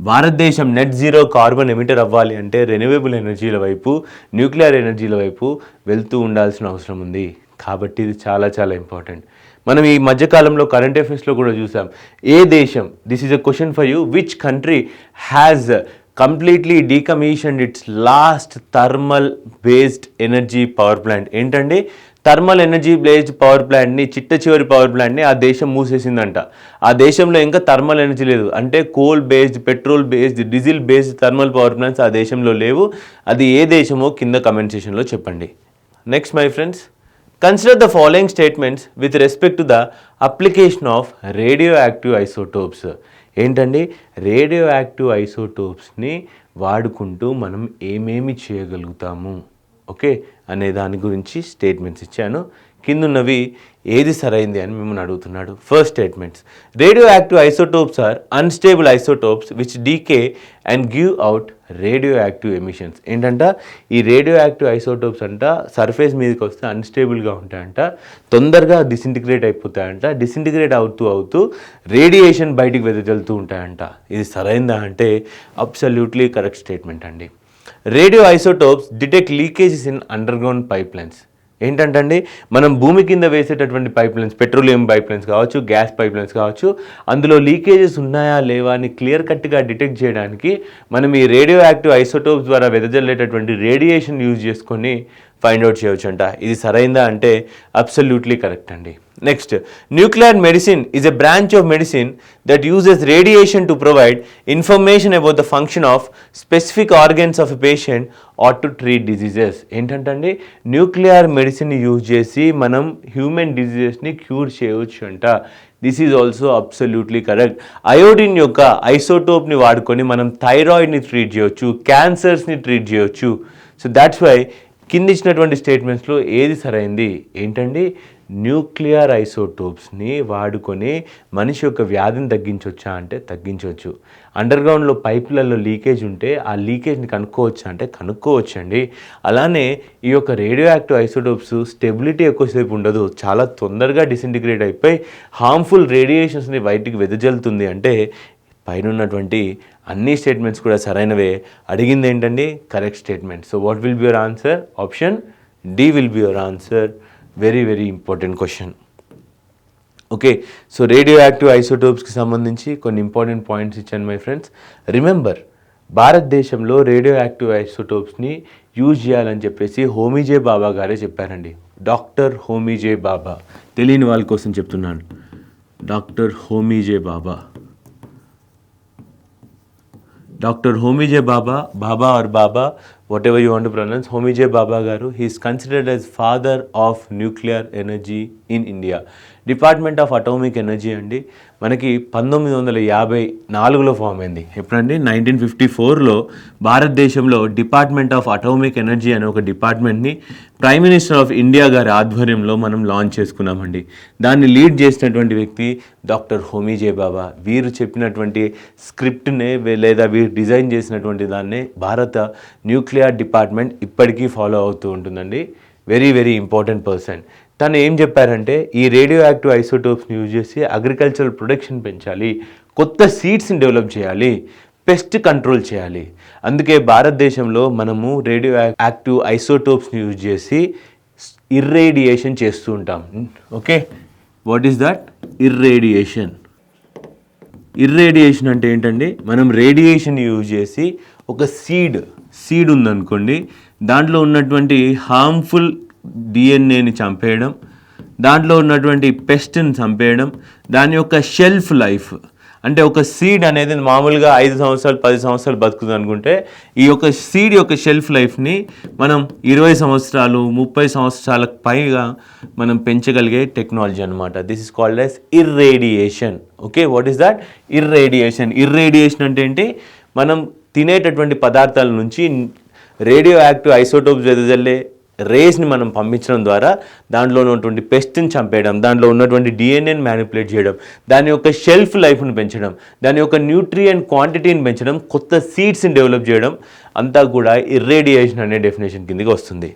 [SPEAKER 1] భారతదేశం నెట్ జీరో కార్బన్ ఎమిటర్ అవ్వాలి అంటే రెన్యూవబుల్ ఎనర్జీల వైపు, న్యూక్లియర్ ఎనర్జీల వైపు వెళ్తూ ఉండాల్సిన అవసరం ఉంది. కాబట్టి ఇది చాలా చాలా ఇంపార్టెంట్. మనం ఈ మధ్యకాలంలో కరెంట్ అఫైర్స్లో కూడా చూసాం. ఏ దేశం, this is a question for you, which country has completely decommissioned its last thermal based energy power plant? ఏంటండి? థర్మల్ ఎనర్జీ బేస్డ్ పవర్ ప్లాంట్ని, చిట్ట చివరి పవర్ ప్లాంట్ని ఆ దేశం మూసేసిందంట. ఆ దేశంలో ఇంకా థర్మల్ ఎనర్జీ లేదు. అంటే coal based, petrol based, diesel based thermal power plants ఆ దేశంలో లేవు. అది ఏ దేశమో కింద కమెంట్ సెక్షన్లో చెప్పండి. Next my friends, consider the following statements with respect to the application of radio active isotopes. ఏంటండి? రేడియో యాక్టివ్ ఐసోటోప్స్ని వాడుకుంటూ మనం ఏమేమి చేయగలుగుతాము? ఓకే, అనే దాని గురించి స్టేట్మెంట్స్ ఇచ్చాను. కిందున్నవి ఏది సరైంది అని మిమ్మల్ని అడుగుతున్నాడు. First statements, radio active isotopes are unstable isotopes which decay and give out radio active emissions. ఏంటంట, ఈ రేడియో యాక్టివ్ ఐసోటోప్స్ అంట సర్ఫేస్ మీదకి వస్తే అన్స్టేబుల్గా ఉంటాయంట, తొందరగా డిసింటిగ్రేట్ అయిపోతాయంట, డిసింటిగ్రేట్ అవుతూ రేడియేషన్ బయటికి వెదజల్లుతూ ఉంటాయంట. ఇది సరైందా అంటే అబ్సల్యూట్లీ కరెక్ట్ స్టేట్మెంట్ అండి. Radio isotopes detect leakages in underground pipe lines. ఏంటంటే మనం భూమి కింద వేసేటటువంటి pipe lines, petroleum pipe lines కావచ్చు, గ్యాస్ పైప్ లైన్స్ కావచ్చు, అందులో లీకేజెస్ ఉన్నాయా లేవా అని క్లియర్ కట్గా డిటెక్ట్ చేయడానికి మనం ఈ రేడియో యాక్టివ్ ఐసోటోప్స్ ద్వారా వెదజల్లేటటువంటి రేడియేషన్ యూజ్ చేసుకొని ఫైండ్ అవుట్ చేయవచ్చు అంట. ఇది సరైందా అంటే అబ్సల్యూట్లీ కరెక్ట్ అండి. Next, nuclear medicine is a branch of medicine that uses radiation to provide information about the function of specific organs of a patient or to treat diseases. ఏంటంటే nuclear medicine use చేసి మనం human డిజీజెస్ని cure చేయవచ్చు అంట. This is also absolutely correct. Iodine యొక్క ఐసోటోప్ని వాడుకొని మనం థైరాయిడ్ని treat చేయవచ్చు, క్యాన్సర్స్ని treat చేయవచ్చు. సో దాట్స్ వై కింద ఇచ్చినటువంటి స్టేట్మెంట్స్లో ఏది సరైంది ఏంటండి, న్యూక్లియర్ ఐసోటోప్స్ని వాడుకొని మనిషి యొక్క వ్యాధిని తగ్గించవచ్చా అంటే తగ్గించవచ్చు. అండర్గ్రౌండ్లో పైపులలో లీకేజ్ ఉంటే ఆ లీకేజ్ని కనుక్కోవచ్చా అంటే కనుక్కోవచ్చండి. అలానే ఈ యొక్క రేడియో యాక్టివ్ ఐసోటోప్స్ స్టెబిలిటీ ఎక్కువసేపు ఉండదు, చాలా తొందరగా డిసింటిగ్రేట్ అయిపోయి హార్మ్ఫుల్ రేడియేషన్స్ని బయటికి వెదజల్లుతుంది. అంటే పైన ఉన్నటువంటి అన్ని స్టేట్మెంట్స్ కూడా సరైనవే. అడిగింది ఏంటండి, correct statement. So what will be your answer? Option D will be your answer. Very very important question. Okay, so radio active ఐసోటోప్స్కి సంబంధించి కొన్ని ఇంపార్టెంట్ పాయింట్స్ ఇచ్చాను మై ఫ్రెండ్స్. రిమెంబర్, భారతదేశంలో రేడియో యాక్టివ్ ఐసోటోప్స్ని యూజ్ చేయాలని చెప్పేసి హోమీజే బాబా గారే చెప్పారండి. డాక్టర్ హోమీజే బాబా, తెలియని వాళ్ళ కోసం చెప్తున్నాను. Doctor హోమీజే Baba, Dr. Homi Baba, Baba or Baba, whatever you want to pronounce, Homi J. Baba Garu, he is considered as father of nuclear energy in India. Department of atomic energy అండి మనకి 1954లో form అయింది. ఎప్పుడండి? 1954లో భారతదేశంలో department of atomic energy అనే ఒక డిపార్ట్మెంట్ని prime minister of India గారి ఆధ్వర్యంలో మనం లాంచ్ చేసుకున్నామండి. దాన్ని లీడ్ చేసినటువంటి వ్యక్తి డాక్టర్ హోమీ జే బాబా. వీరు చెప్పినటువంటి స్క్రిప్ట్నే లేదా వీరు డిజైన్ చేసినటువంటి దాన్నే భారత న్యూక్లియర్ డిపార్ట్మెంట్ ఇప్పటికీ ఫాలో అవుతూ ఉంటుందండి. Very very important person. తను ఏం చెప్పారంటే ఈ రేడియో యాక్టివ్ ఐసోటోప్స్ని యూజ్ చేసి అగ్రికల్చరల్ ప్రొడక్షన్ పెంచాలి, కొత్త సీడ్స్ని డెవలప్ చేయాలి, పెస్ట్ కంట్రోల్ చేయాలి. అందుకే భారతదేశంలో మనము రేడియో యాక్టివ్ ఐసోటోప్స్ని యూజ్ చేసి ఇర్రేడియేషన్ చేస్తూ ఉంటాం. Okay, what is that? Irradiation. Irradiation అంటే ఏంటండి, మనం రేడియేషన్ యూజ్ చేసి ఒక సీడ్ ఉందనుకోండి, దాంట్లో ఉన్నటువంటి హార్మ్ఫుల్ డిఎన్ఏని చంపేయడం, దాంట్లో ఉన్నటువంటి పెస్ట్ని చంపేయడం, దాని యొక్క షెల్ఫ్ లైఫ్ అంటే ఒక సీడ్ అనేది మామూలుగా 5 సంవత్సరాలు 10 సంవత్సరాలు బతుకుతుంది అనుకుంటే ఈ యొక్క సీడ్ యొక్క షెల్ఫ్ లైఫ్ని మనం 20 సంవత్సరాలు 30 సంవత్సరాలకు పైగా మనం పెంచగలిగే టెక్నాలజీ అనమాట. This is called as irradiation. Okay, what is that? Irradiation. Irradiation అంటే ఏంటి? మనం తినేటటువంటి పదార్థాల నుంచి రేడియో యాక్టివ్ ఐసోటోప్స్ వెదజల్లే రేస్ని మనం పంపించడం ద్వారా దాంట్లో ఉన్నటువంటి పెస్ట్ని చంపేయడం, దాంట్లో ఉన్నటువంటి డిఎన్ఏని మ్యానిపులేట్ చేయడం, దాని యొక్క షెల్ఫ్ లైఫ్ని పెంచడం, దాని యొక్క న్యూట్రియంట్ క్వాంటిటీని పెంచడం, కొత్త సీడ్స్ని డెవలప్ చేయడం అంతా కూడా ఇర్రేడియేషన్ అనే డెఫినేషన్ కిందకి వస్తుంది.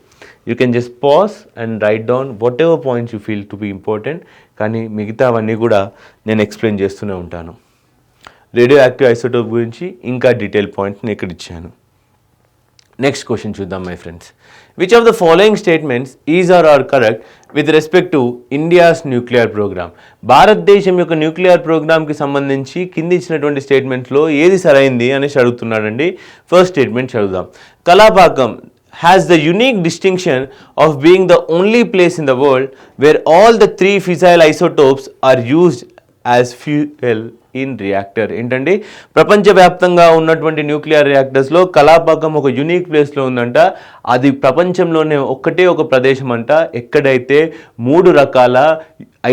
[SPEAKER 1] You can just pause and write down what ever points you feel to be important. కానీ మిగతావన్నీ కూడా నేను ఎక్స్ప్లెయిన్ చేస్తూనే ఉంటాను. రేడియో యాక్టివ్ ఐసోటోప్ గురించి ఇంకా డీటెయిల్ పాయింట్ని ఇక్కడ ఇచ్చాను. నెక్స్ట్ క్వశ్చన్ చూద్దాం my friends. Which of the following statements is are correct with respect to India's nuclear programme? భారతదేశం యొక్క న్యూక్లియర్ ప్రోగ్రామ్కి సంబంధించి కింద ఇచ్చినటువంటి స్టేట్మెంట్స్లో ఏది సరైంది అనేసి అడుగుతున్నాడండి. ఫస్ట్ స్టేట్మెంట్ చదువుదాం. కలాపాకం has the unique distinction of being the only place in the world where all the 3 fissile isotopes are used as fuel in reactor. ఏంటండి, ప్రపంచవ్యాప్తంగా ఉన్నటువంటి న్యూక్లియర్ రియాక్టర్స్లో కలాపాకం ఒక యూనిక్ ప్లేస్లో ఉందంట. అది ప్రపంచంలోనే ఒక్కటే ఒక ప్రదేశం అంట ఎక్కడైతే 3 రకాల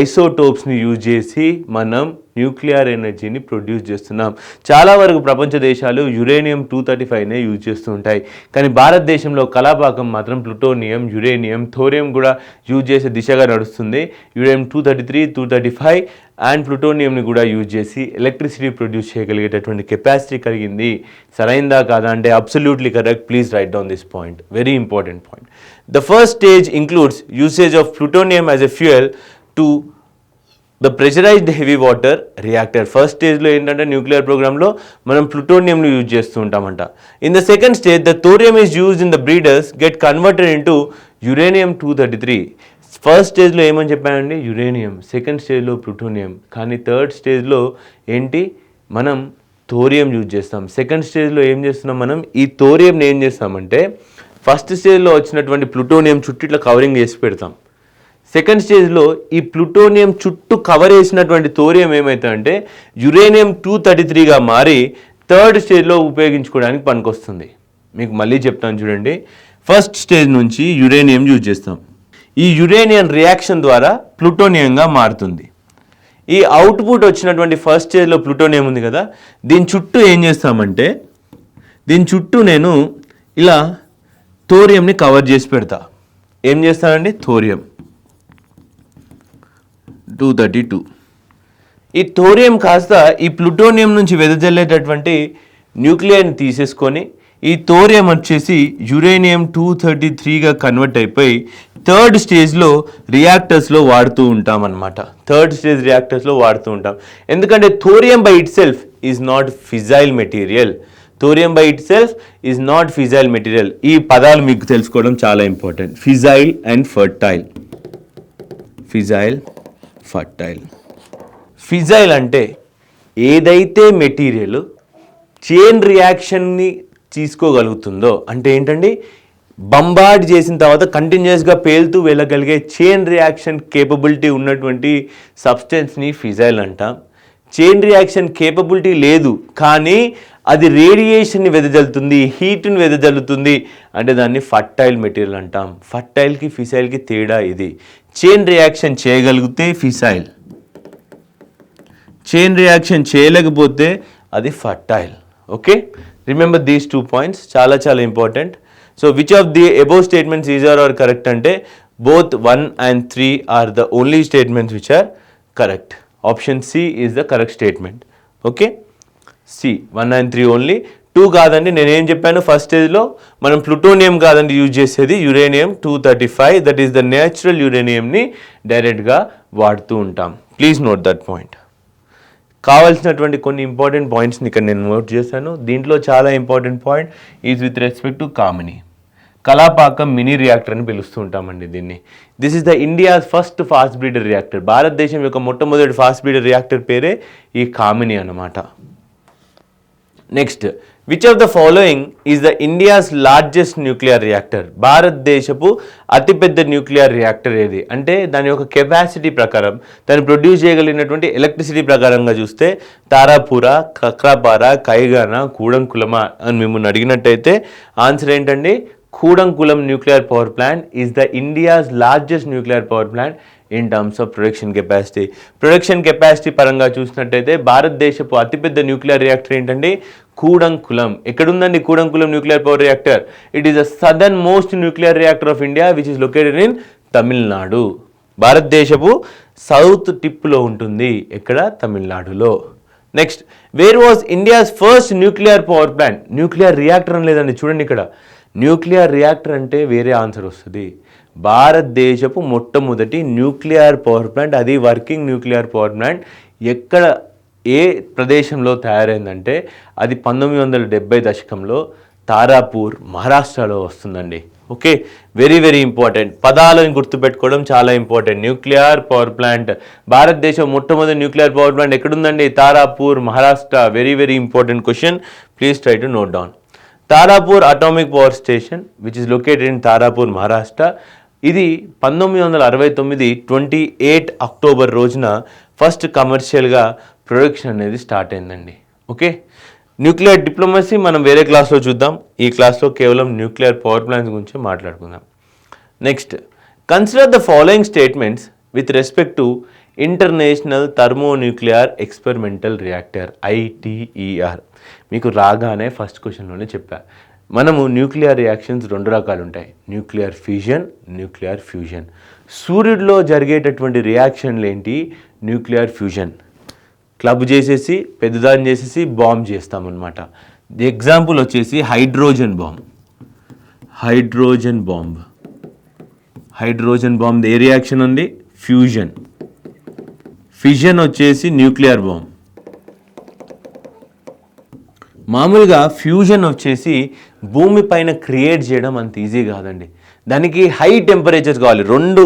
[SPEAKER 1] ఐసోటోప్స్ని యూజ్ చేసి మనం న్యూక్లియర్ ఎనర్జీని ప్రొడ్యూస్ చేస్తున్నాం. చాలా వరకు ప్రపంచ దేశాలు యురేనియం 235నే యూజ్ చేస్తూ ఉంటాయి. కానీ భారతదేశంలో కలాపాకం మాత్రం ప్లూటోనియం, యురేనియం, థోరియం కూడా యూజ్ చేసే దిశగా నడుస్తుంది. యురేనియం 233, 235 అండ్ ప్లూటోనియంని కూడా యూజ్ చేసి ఎలక్ట్రిసిటీ ప్రొడ్యూస్ చేయగలిగేటటువంటి కెపాసిటీ కలిగింది. సరైందా కాదా అంటే absolutely correct. Please write down this point, very important point. The first stage includes usage of plutonium as a fuel to the pressurised heavy water reactor. First స్టేజ్లో ఏంటంటే nuclear ప్రోగ్రామ్లో మనం ప్లూటోనియంను use చేస్తూ ఉంటామంట. In the second stage the thorium is used in the breeders get converted into uranium 233. First స్టేజ్లో ఏమని చెప్పానండి, యురేనియం. సెకండ్ స్టేజ్లో ప్లూటోనియం. కానీ థర్డ్ స్టేజ్లో ఏంటి, మనం థోరియం యూజ్ చేస్తాం. సెకండ్ స్టేజ్లో ఏం చేస్తున్నాం, మనం ఈ థోరియంని ఏం చేస్తామంటే ఫస్ట్ స్టేజ్లో వచ్చినటువంటి ప్లూటోనియం చుట్టూ ఇట్లా కవరింగ్ చేసి పెడతాం. సెకండ్ స్టేజ్లో ఈ ప్లూటోనియం చుట్టూ కవర్ చేసినటువంటి థోరియం ఏమవుతుందంటే యురేనియం 233గా మారి థర్డ్ స్టేజ్లో ఉపయోగించుకోవడానికి పనికొస్తుంది. మీకు మళ్ళీ చెప్తాను చూడండి. ఫస్ట్ స్టేజ్ నుంచి యురేనియం యూజ్ చేస్తాం. ఈ యురేనియం రియాక్షన్ ద్వారా ప్లూటోనియంగా మారుతుంది. ఈ అవుట్పుట్ వచ్చినటువంటి ఫస్ట్ స్టేజ్లో ప్లూటోనియం ఉంది కదా, దీని చుట్టూ ఏం చేస్తామంటే దీని చుట్టూ నేను ఇలా థోరియంని కవర్ చేసి పెడతా. ఏం చేస్తానండి, థోరియం 232. ఈ థోరియం కాస్త ఈ ప్లూటోనియం నుంచి వెదజల్లేటటువంటి న్యూక్లియర్ని తీసేసుకొని ఈ థోరియం వచ్చేసి యురేనియం 233గా కన్వర్ట్ అయిపోయి థర్డ్ స్టేజ్లో రియాక్టర్స్లో వాడుతూ ఉంటాం అన్నమాట. థర్డ్ స్టేజ్ రియాక్టర్స్లో వాడుతూ ఉంటాం. ఎందుకంటే thorium by it self is not fissile material. Thorium by it self is not fissile material. ఈ పదాలు మీకు తెలుసుకోవడం చాలా important. Fissile and fertile. Fissile, fertile. Fissile అంటే ఏదైతే మెటీరియల్ చైన్ రియాక్షన్ని తీసుకోగలుగుతుందో, అంటే ఏంటండి, బంబార్డ్ చేసిన తర్వాత కంటిన్యూస్గా పేలుతూ వెళ్ళగలిగే చైన్ రియాక్షన్ కేపబిలిటీ ఉన్నటువంటి సబ్స్టెన్స్ని ఫిజైల్ అంటాం. చైన్ రియాక్షన్ కేపబిలిటీ లేదు కానీ అది రేడియేషన్ని వెదజల్లుతుంది, హీట్ని వెదజల్లుతుంది అంటే దాన్ని ఫర్టైల్ మెటీరియల్ అంటాం. ఫర్టైల్కి ఫిసైల్కి తేడా ఇది. చైన్ రియాక్షన్ చేయగలిగితే ఫిసైల్, చైన్ రియాక్షన్ చేయలేకపోతే అది fertile. Okay, remember these 2 points, చాలా చాలా important. So which of the above statements is are correct అంటే both 1 and 3 are the only statements which are correct. Option C is the correct statement. Okay, C 1 and 3 only. 2 కాదండి, నేనేం చెప్పాను, first స్టేజ్లో మనం plutonium కాదండి use చేసేది, uranium 235, that is the natural యురేనియంని డైరెక్ట్గా వాడుతూ ఉంటాం. Please note that point. కావాల్సినటువంటి కొన్ని ఇంపార్టెంట్ పాయింట్స్ని ఇక్కడ నేను నోట్ చేశాను. దీంట్లో చాలా important point is with respect to Kamini. Kalpakkam mini reactor అని పిలుస్తూ ఉంటామండి దీన్ని. This is the India's first fast breeder reactor. భారతదేశం యొక్క మొట్టమొదటి ఫాస్ట్ బ్రీడర్ రియాక్టర్ పేరే ఈ కామిని అన్నమాట. Next, which of the following is the India's largest nuclear reactor? భారతదేశపు అతిపెద్ద న్యూక్లియర్ రియాక్టర్ ఏది అంటే దాని యొక్క కెపాసిటీ ప్రకారం, దాన్ని ప్రొడ్యూస్ చేయగలిగినటువంటి ఎలక్ట్రిసిటీ ప్రకారంగా చూస్తే తారాపూర, కక్రాపార, కైగానా, కూడంకులమా అని మిమ్మల్ని అడిగినట్టయితే ఆన్సర్ ఏంటండి, Kudankulam nuclear power plant is the India's largest nuclear power plant in terms of production capacity. Production capacity పరంగా చూసినట్టయితే భారతదేశపు అతిపెద్ద న్యూక్లియర్ రియాక్టర్ ఏంటండి, కూడంకులం. ఎక్కడుందండి Kudankulam nuclear power reactor? It is the southern most nuclear reactor of India which is located in Tamil Nadu. భారతదేశపు south టిప్లో ఉంటుంది. ఎక్కడ? తమిళనాడులో. Next, where was India's first nuclear power plant? Nuclear reactor అని లేదండి, చూడండి ఇక్కడ న్యూక్లియర్ రియాక్టర్ అంటే వేరే ఆన్సర్ వస్తుంది. భారతదేశపు మొట్టమొదటి న్యూక్లియర్ పవర్ ప్లాంట్, అది వర్కింగ్ న్యూక్లియర్ పవర్ ప్లాంట్ ఎక్కడ, ఏ ప్రదేశంలో తయారైందంటే అది 1970 దశకంలో తారాపూర్, మహారాష్ట్రలో వస్తుందండి. Okay, very very important. పదాలను గుర్తుపెట్టుకోవడం చాలా ఇంపార్టెంట్. న్యూక్లియర్ పవర్ ప్లాంట్, భారతదేశం మొట్టమొదటి న్యూక్లియర్ పవర్ ప్లాంట్ ఎక్కడుందండి? Tarapur, Maharashtra. Very very important question, please try to note down. Tarapur atomic power station which is located in Tarapur, Maharashtra. ఇది 1969 28 అక్టోబర్ రోజున ఫస్ట్ కమర్షియల్గా ప్రొడక్షన్ అనేది స్టార్ట్ అయిందండి. ఓకే, న్యూక్లియర్ డిప్లొమసీ మనం వేరే క్లాస్లో చూద్దాం. ఈ క్లాస్లో కేవలం న్యూక్లియర్ పవర్ ప్లాంట్స్ గురించి మాట్లాడుకుందాం. Next, consider the following statements with respect to international thermonuclear experimental reactor, ITER. మీకు రాగానే ఫస్ట్ క్వశ్చన్లోనే చెప్పా, మనము న్యూక్లియర్ రియాక్షన్స్ 2 రకాలు ఉంటాయి, న్యూక్లియర్ ఫిజన్, న్యూక్లియర్ ఫ్యూజన్. సూర్యుడిలో జరిగేటటువంటి రియాక్షన్లు ఏంటి? Nuclear fusion. క్లబ్ చేసేసి పెద్దదాన్ని చేసేసి బాంబ్ చేస్తామన్నమాట. ఎగ్జాంపుల్ వచ్చేసి హైడ్రోజన్ బాంబ్. హైడ్రోజన్ బాంబ్ ఏ రియాక్షన్ ఉంది? ఫ్యూజన్. ఫిజన్ వచ్చేసి న్యూక్లియర్ బాంబ్. మామూలుగా ఫ్యూజన్ వచ్చేసి భూమి పైన క్రియేట్ చేయడం అంత ఈజీ కాదండి. దానికి హై టెంపరేచర్స్ కావాలి. 2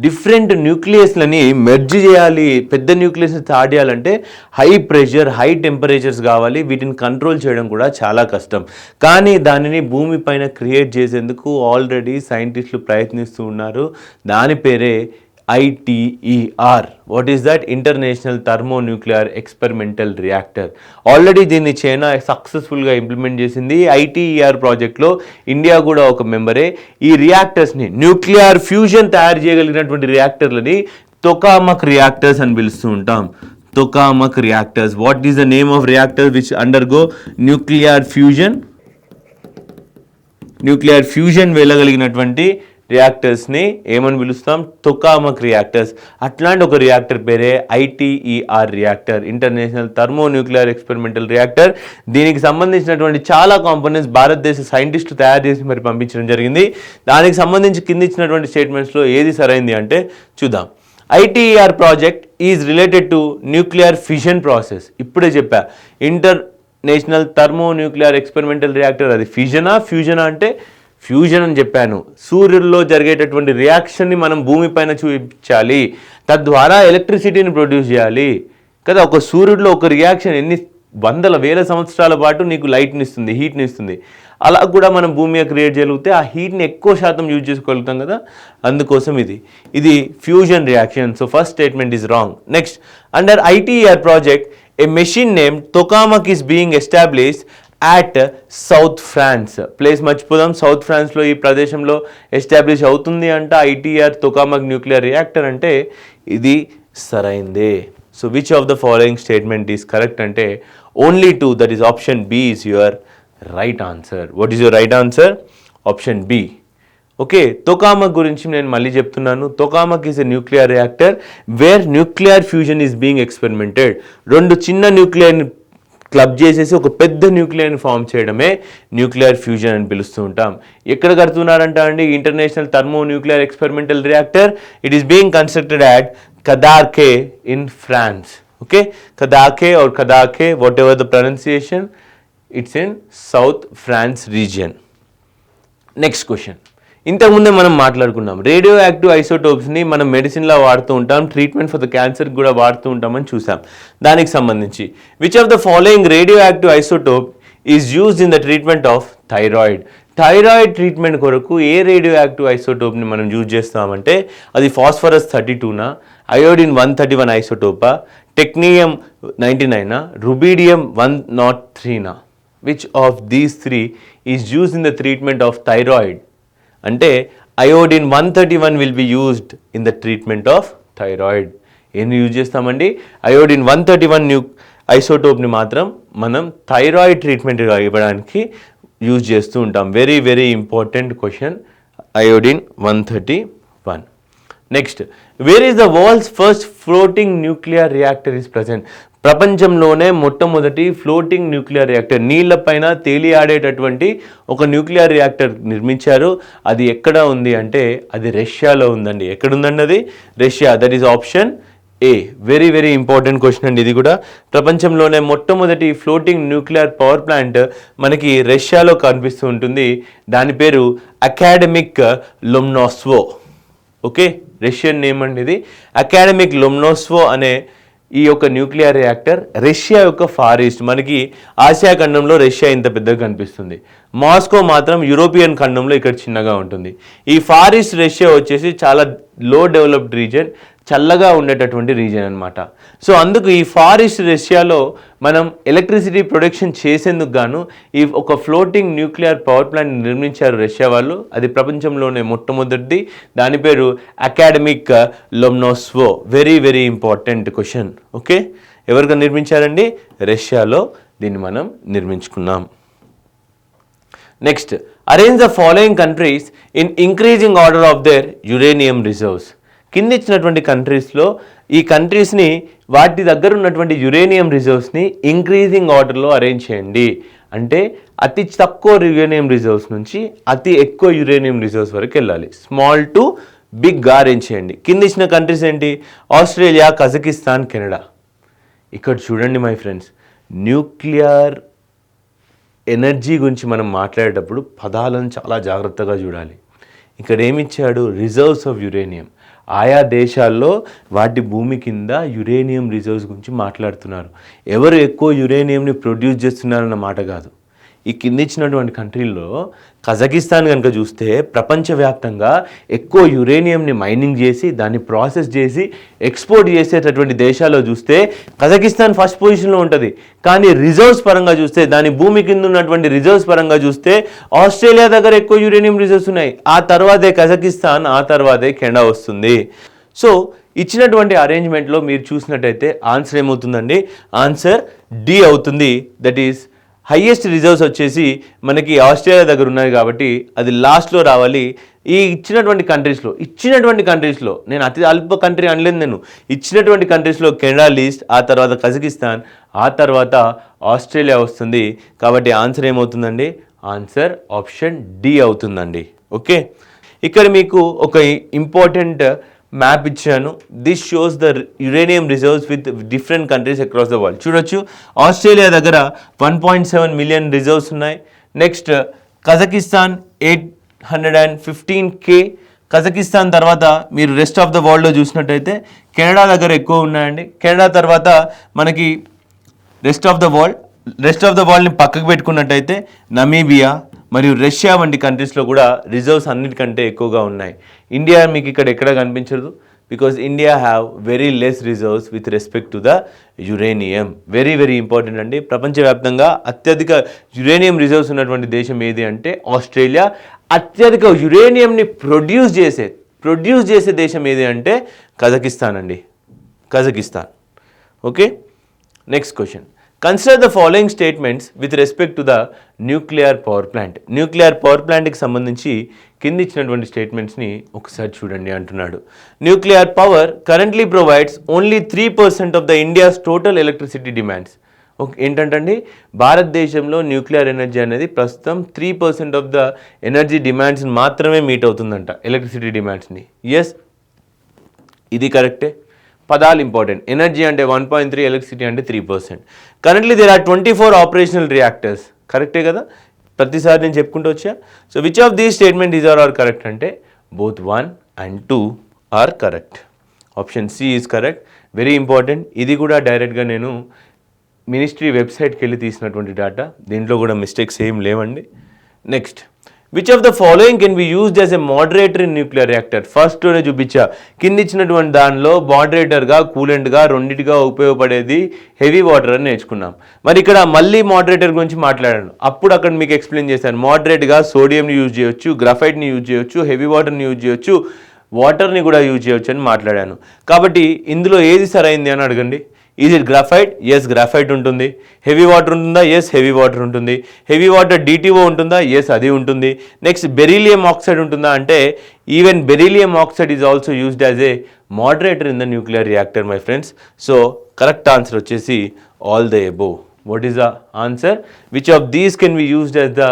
[SPEAKER 1] డిఫరెంట్ న్యూక్లియస్లని మెర్జ్ చేయాలి, పెద్ద న్యూక్లియస్ని స్టార్ట్ చేయాలంటే హై ప్రెషర్, హై టెంపరేచర్స్ కావాలి. వీటిని కంట్రోల్ చేయడం కూడా చాలా కష్టం. కానీ దానిని భూమి పైన క్రియేట్ చేసేందుకు ఆల్రెడీ సైంటిస్టులు ప్రయత్నిస్తూ ఉన్నారు. దాని పేరే ITER. What is that? International thermonuclear experimental reactor. Already దీన్ని చైనా సక్సెస్ఫుల్గా ఇంప్లిమెంట్ చేసింది. ITER ప్రాజెక్ట్లో ఇండియా కూడా ఒక మెంబరే. ఈ రియాక్టర్స్ని, న్యూక్లియర్ ఫ్యూజన్ తయారు చేయగలిగినటువంటి రియాక్టర్లని తొకామక్ రియాక్టర్స్ అని పిలుస్తూ ఉంటాం. Tokamak reactors. What is the name of reactor which undergo nuclear fusion? Nuclear fusion వెళ్ళగలిగినటువంటి రియాక్టర్స్ని ఏమని పిలుస్తాం? Tokamak reactors. అట్లాంటి ఒక రియాక్టర్ పేరే ITER reactor, international thermonuclear experimental reactor. దీనికి సంబంధించినటువంటి చాలా కాంపోనెంట్స్ భారతదేశ సైంటిస్టులు తయారు చేసి మరి పంపించడం జరిగింది. దానికి సంబంధించి కింద ఇచ్చినటువంటి స్టేట్మెంట్స్లో ఏది సరైంది అంటే చూద్దాం. ITER project is related to nuclear fission process. ఇప్పుడే చెప్పా, ఇంటర్నేషనల్ థర్మోన్యూక్లియర్ ఎక్స్పెరిమెంటల్ రియాక్టర్ అది ఫిజనా ఫ్యూజనా అంటే ఫ్యూజన్ అని చెప్పాను. సూర్యుల్లో జరిగేటటువంటి రియాక్షన్ని మనం భూమిపైన చూపించాలి, తద్వారా ఎలక్ట్రిసిటీని ప్రొడ్యూస్ చేయాలి కదా. ఒక సూర్యుడిలో ఒక రియాక్షన్ ఎన్ని వందల వేల సంవత్సరాల పాటు నీకు లైట్ని ఇస్తుంది, హీట్ని ఇస్తుంది. అలా కూడా మనం భూమి మీద క్రియేట్ చేయగలిగితే ఆ హీట్ని ఎక్కువ శాతం యూజ్ చేసుకోగలుగుతాం కదా. అందుకోసం ఇది fusion reaction. So first statement is wrong. Next, under ITER project a machine name tokamak is being established at south France. Place మర్చిపోదాం. సౌత్ ఫ్రాన్స్లో ఈ ప్రదేశంలో ఎస్టాబ్లిష్ అవుతుంది అంట ITER తొకామక్ న్యూక్లియర్ రియాక్టర్ అంటే ఇది సరైందే. So which of the following statement is correct అంటే only 2, that is option B is your right answer. What is your right answer? Option B. Okay, tokamak గురించి నేను మళ్ళీ చెప్తున్నాను. Tokamak is a nuclear reactor where nuclear fusion is being experimented. 2 చిన్న nuclear club చేసేసి ఒక పెద్ద న్యూక్లియర్ని form చేయడమే న్యూక్లియర్ ఫ్యూజన్ అని పిలుస్తూ ఉంటాం. ఎక్కడ కడుతున్నారంట అండి? International thermonuclear experimental reactor. It is being constructed at Cadarache in France. Okay, Cadarache or Cadarache, whatever the pronunciation, it's in south France region. Next question. ఇంతకుముందే మనం మాట్లాడుకున్నాం, రేడియో యాక్టివ్ ఐసోటోప్స్ని మనం మెడిసిన్లో వాడుతూ ఉంటాం, ట్రీట్మెంట్ ఫర్ ద క్యాన్సర్ కూడా వాడుతూ ఉంటామని చూసాం. దానికి సంబంధించి which of the following radio active isotope is used in the treatment of thyroid? Thyroid treatment కొరకు ఏ రేడియో యాక్టివ్ ఐసోటోప్ని మనం యూజ్ చేస్తామంటే అది ఫాస్ఫరస్ 32నా, అయోడిన్ 131 ఐసోటోపా, టెక్నియం 99నా, రుబీడియం 103నా? Which of these 3 is used in the treatment of thyroid? అంటే iodine 131 will be used in the treatment of thyroid. ఏంది యూజ్ చేస్తామండి? అయోడిన్ 131 ఐసోటోప్ని మాత్రం మనం థైరాయిడ్ ట్రీట్మెంట్ ఇవ్వడానికి యూజ్ చేస్తూ ఉంటాం. Very very important question, iodine 131. Next, where is the world's first floating nuclear reactor is present? ప్రపంచంలోనే మొట్టమొదటి ఫ్లోటింగ్ న్యూక్లియర్ రియాక్టర్, నీళ్లపైన తేలియాడేటటువంటి ఒక న్యూక్లియర్ రియాక్టర్ నిర్మించారు. అది ఎక్కడ ఉంది అంటే అది రష్యాలో ఉందండి. ఎక్కడుందండి అది? Russia. That is option A. Very very important question అండి ఇది కూడా. ప్రపంచంలోనే మొట్టమొదటి ఫ్లోటింగ్ న్యూక్లియర్ పవర్ ప్లాంట్ మనకి రష్యాలో కనిపిస్తూ ఉంటుంది. దాని పేరు అకాడమిక్ లొమ్నోస్వో. ఓకే, రష్యన్ నేమ్ అండి ఇది. అకాడమిక్ లొమ్నోస్వో అనే ఈ యొక్క న్యూక్లియర్ రియాక్టర్ రష్యా యొక్క ఫార్ ఈస్ట్, మనకి ఆసియా ఖండంలో రష్యా ఇంత పెద్దగా కనిపిస్తుంది. మాస్కో మాత్రం యూరోపియన్ ఖండంలో ఇక్కడ చిన్నగా ఉంటుంది. ఈ ఫార్ ఈస్ట్ రష్యా వచ్చేసి చాలా లో డెవలప్డ్ రీజన్, చల్లగా ఉండేటటువంటి రీజన్ అనమాట. సో అందుకు ఈ ఫార్ ఈస్ట్ రష్యాలో మనం ఎలక్ట్రిసిటీ ప్రొడక్షన్ చేసేందుకు గాను ఈ ఒక ఫ్లోటింగ్ న్యూక్లియర్ పవర్ ప్లాంట్ నిర్మించారు రష్యా వాళ్ళు. అది ప్రపంచంలోనే మొట్టమొదటిది. దాని పేరు Akademik Lomonosov. Very very important question. Okay, ఎవరికి నిర్మించారండి? రష్యాలో దీన్ని మనం నిర్మించుకున్నాం. Next, arrange the following countries in increasing order of their uranium reserves. కింద ఇచ్చినటువంటి కంట్రీస్లో ఈ కంట్రీస్ని వాటి దగ్గర ఉన్నటువంటి యురేనియం రిజర్వ్స్ని ఇంక్రీజింగ్ ఆర్డర్లో అరేంజ్ చేయండి. అంటే అతి తక్కువ యురేనియం రిజర్వ్స్ నుంచి అతి ఎక్కువ యురేనియం రిజర్వ్స్ వరకు వెళ్ళాలి. స్మాల్ టు బిగ్గా అరేంజ్ చేయండి. కింద ఇచ్చిన కంట్రీస్ ఏంటి? Australia, Kazakhstan, Canada. ఇక్కడ చూడండి మై ఫ్రెండ్స్, న్యూక్లియర్ ఎనర్జీ గురించి మనం మాట్లాడేటప్పుడు పదాలను చాలా జాగ్రత్తగా చూడాలి. ఇక్కడ ఏమిచ్చాడు? Reserves of uranium. ఆయా దేశాల్లో వాటి భూమి కింద యురేనియం రిజర్వ్స్ గురించి మాట్లాడుతున్నారు. ఎవరు ఎక్కువ యురేనియంని ప్రొడ్యూస్ చేస్తున్నారన్న మాట కాదు. ఈ కింద ఇచ్చినటువంటి కంట్రీల్లో కజకిస్తాన్ కనుక చూస్తే ప్రపంచవ్యాప్తంగా ఎక్కువ యురేనియంని మైనింగ్ చేసి దాన్ని ప్రాసెస్ చేసి ఎక్స్పోర్ట్ చేసేటటువంటి దేశాల్లో చూస్తే కజకిస్తాన్ ఫస్ట్ పొజిషన్లో ఉంటుంది. కానీ రిజర్వ్స్ పరంగా చూస్తే, దాని భూమి కింద ఉన్నటువంటి రిజర్వ్స్ పరంగా చూస్తే ఆస్ట్రేలియా దగ్గర ఎక్కువ యురేనియం రిజర్వ్స్ ఉన్నాయి. ఆ తర్వాతే కజకిస్తాన్, ఆ తర్వాతే కెనడా వస్తుంది. సో ఇచ్చినటువంటి అరేంజ్మెంట్లో మీరు చూసినట్టయితే ఆన్సర్ ఏమవుతుందండి? ఆన్సర్ డి అవుతుంది. దట్ ఈస్ హైయెస్ట్ రిజర్వ్స్ వచ్చేసి మనకి ఆస్ట్రేలియా దగ్గర ఉన్నాయి కాబట్టి అది లాస్ట్లో రావాలి. ఈ ఇచ్చినటువంటి కంట్రీస్లో నేను అతి అల్ప కంట్రీ అనలేదు, నేను ఇచ్చినటువంటి కంట్రీస్లో కెనడా లీస్ట్, ఆ తర్వాత కజకిస్తాన్, ఆ తర్వాత ఆస్ట్రేలియా వస్తుంది. కాబట్టి ఆన్సర్ ఏమవుతుందండి? ఆన్సర్ ఆప్షన్ డి అవుతుందండి. ఓకే, ఇక్కడ మీకు ఒక ఇంపార్టెంట్ మ్యాప్ ఇచ్చాను. This shows the uranium reserves with different countries across the world. చూడొచ్చు, ఆస్ట్రేలియా దగ్గర 1.7 మిలియన్ రిజర్వ్స్ ఉన్నాయి. Next Kazakhstan 815K. కజకిస్తాన్ తర్వాత మీరు రెస్ట్ ఆఫ్ ద వరల్డ్లో చూసినట్టయితే కెనడా దగ్గర ఎక్కువ ఉన్నాయండి. కెనడా తర్వాత మనకి రెస్ట్ ఆఫ్ ద వరల్డ్ని పక్కకు పెట్టుకున్నట్టయితే నమీబియా మరియు రష్యా వంటి కంట్రీస్లో కూడా రిజర్వ్స్ అన్నిటికంటే ఎక్కువగా ఉన్నాయి. ఇండియా మీకు ఇక్కడ ఎక్కడ కనిపించదు, because India have very less reserves with respect to the uranium. Very very important అండి. ప్రపంచవ్యాప్తంగా అత్యధిక యురేనియం రిజర్వ్స్ ఉన్నటువంటి దేశం ఏది అంటే ఆస్ట్రేలియా. అత్యధిక యురేనియంని ప్రొడ్యూస్ చేసే దేశం ఏది అంటే కజకిస్తాన్ అండి. Kazakhstan. Okay, next question. Consider the following statements with respect to the nuclear power plant. Nuclear power ప్లాంట్కి సంబంధించి కింద ఇచ్చినటువంటి స్టేట్మెంట్స్ని ఒకసారి చూడండి అంటున్నాడు. Nuclear power currently provides only 3% of the India's total electricity demands. ఏంటంటే భారతదేశంలో న్యూక్లియర్ ఎనర్జీ అనేది ప్రస్తుతం 3% ఆఫ్ ద ఎనర్జీ డిమాండ్స్ని మాత్రమే మీట్ అవుతుందంట, ఎలక్ట్రిసిటీ డిమాండ్స్ని. ఎస్, ఇది కరెక్టే. పదాలు ఇంపార్టెంట్. ఎనర్జీ అంటే 1.3, ఎలక్ట్రిసిటీ అంటే 3%. Currently there are 24 operational reactors. కరెక్టే కదా, ప్రతిసారి నేను చెప్పుకుంటూ వచ్చా. So which of these statement is are correct అంటే both 1 and 2 are correct. Option C is correct. Very important. ఇది కూడా డైరెక్ట్గా నేను మినిస్ట్రీ వెబ్సైట్కి వెళ్ళి తీసినటువంటి డేటా. దీంట్లో కూడా మిస్టేక్స్ ఏం లేవండి. Next, which of the following can be used as a moderator in nuclear reactor. ఫస్ట్లోనే చూపించా, కింద ఇచ్చినటువంటి దానిలో మోడరేటర్గా, కూలెంట్గా రెండింటిగా ఉపయోగపడేది హెవీ వాటర్ అని నేర్చుకున్నాం. మరి ఇక్కడ మళ్ళీ మోడరేటర్ గురించి మాట్లాడాను. అప్పుడు అక్కడ మీకు ఎక్స్ప్లెయిన్ చేశాను. మోడరేట్గా సోడియంని యూజ్ చేయొచ్చు, గ్రాఫైట్ని యూజ్ చేయొచ్చు, హెవీ వాటర్ని యూజ్ చేయొచ్చు, వాటర్ని కూడా యూజ్ చేయొచ్చు అని మాట్లాడాను. కాబట్టి ఇందులో ఏది సరైంది అని అడగండి. Is it graphite? Yes, graphite ఉంటుంది. హెవీ వాటర్ ఉంటుందా? ఎస్, హెవీ వాటర్ ఉంటుంది. హెవీ వాటర్ DTO ఉంటుందా? ఎస్, అది ఉంటుంది. నెక్స్ట్, బెరీలియం ఆక్సైడ్ ఉంటుందా అంటే even beryllium oxide is also used as a moderator in the nuclear reactor my friends. So correct answer వచ్చేసి all the above. What is the answer? Which of these can be used as the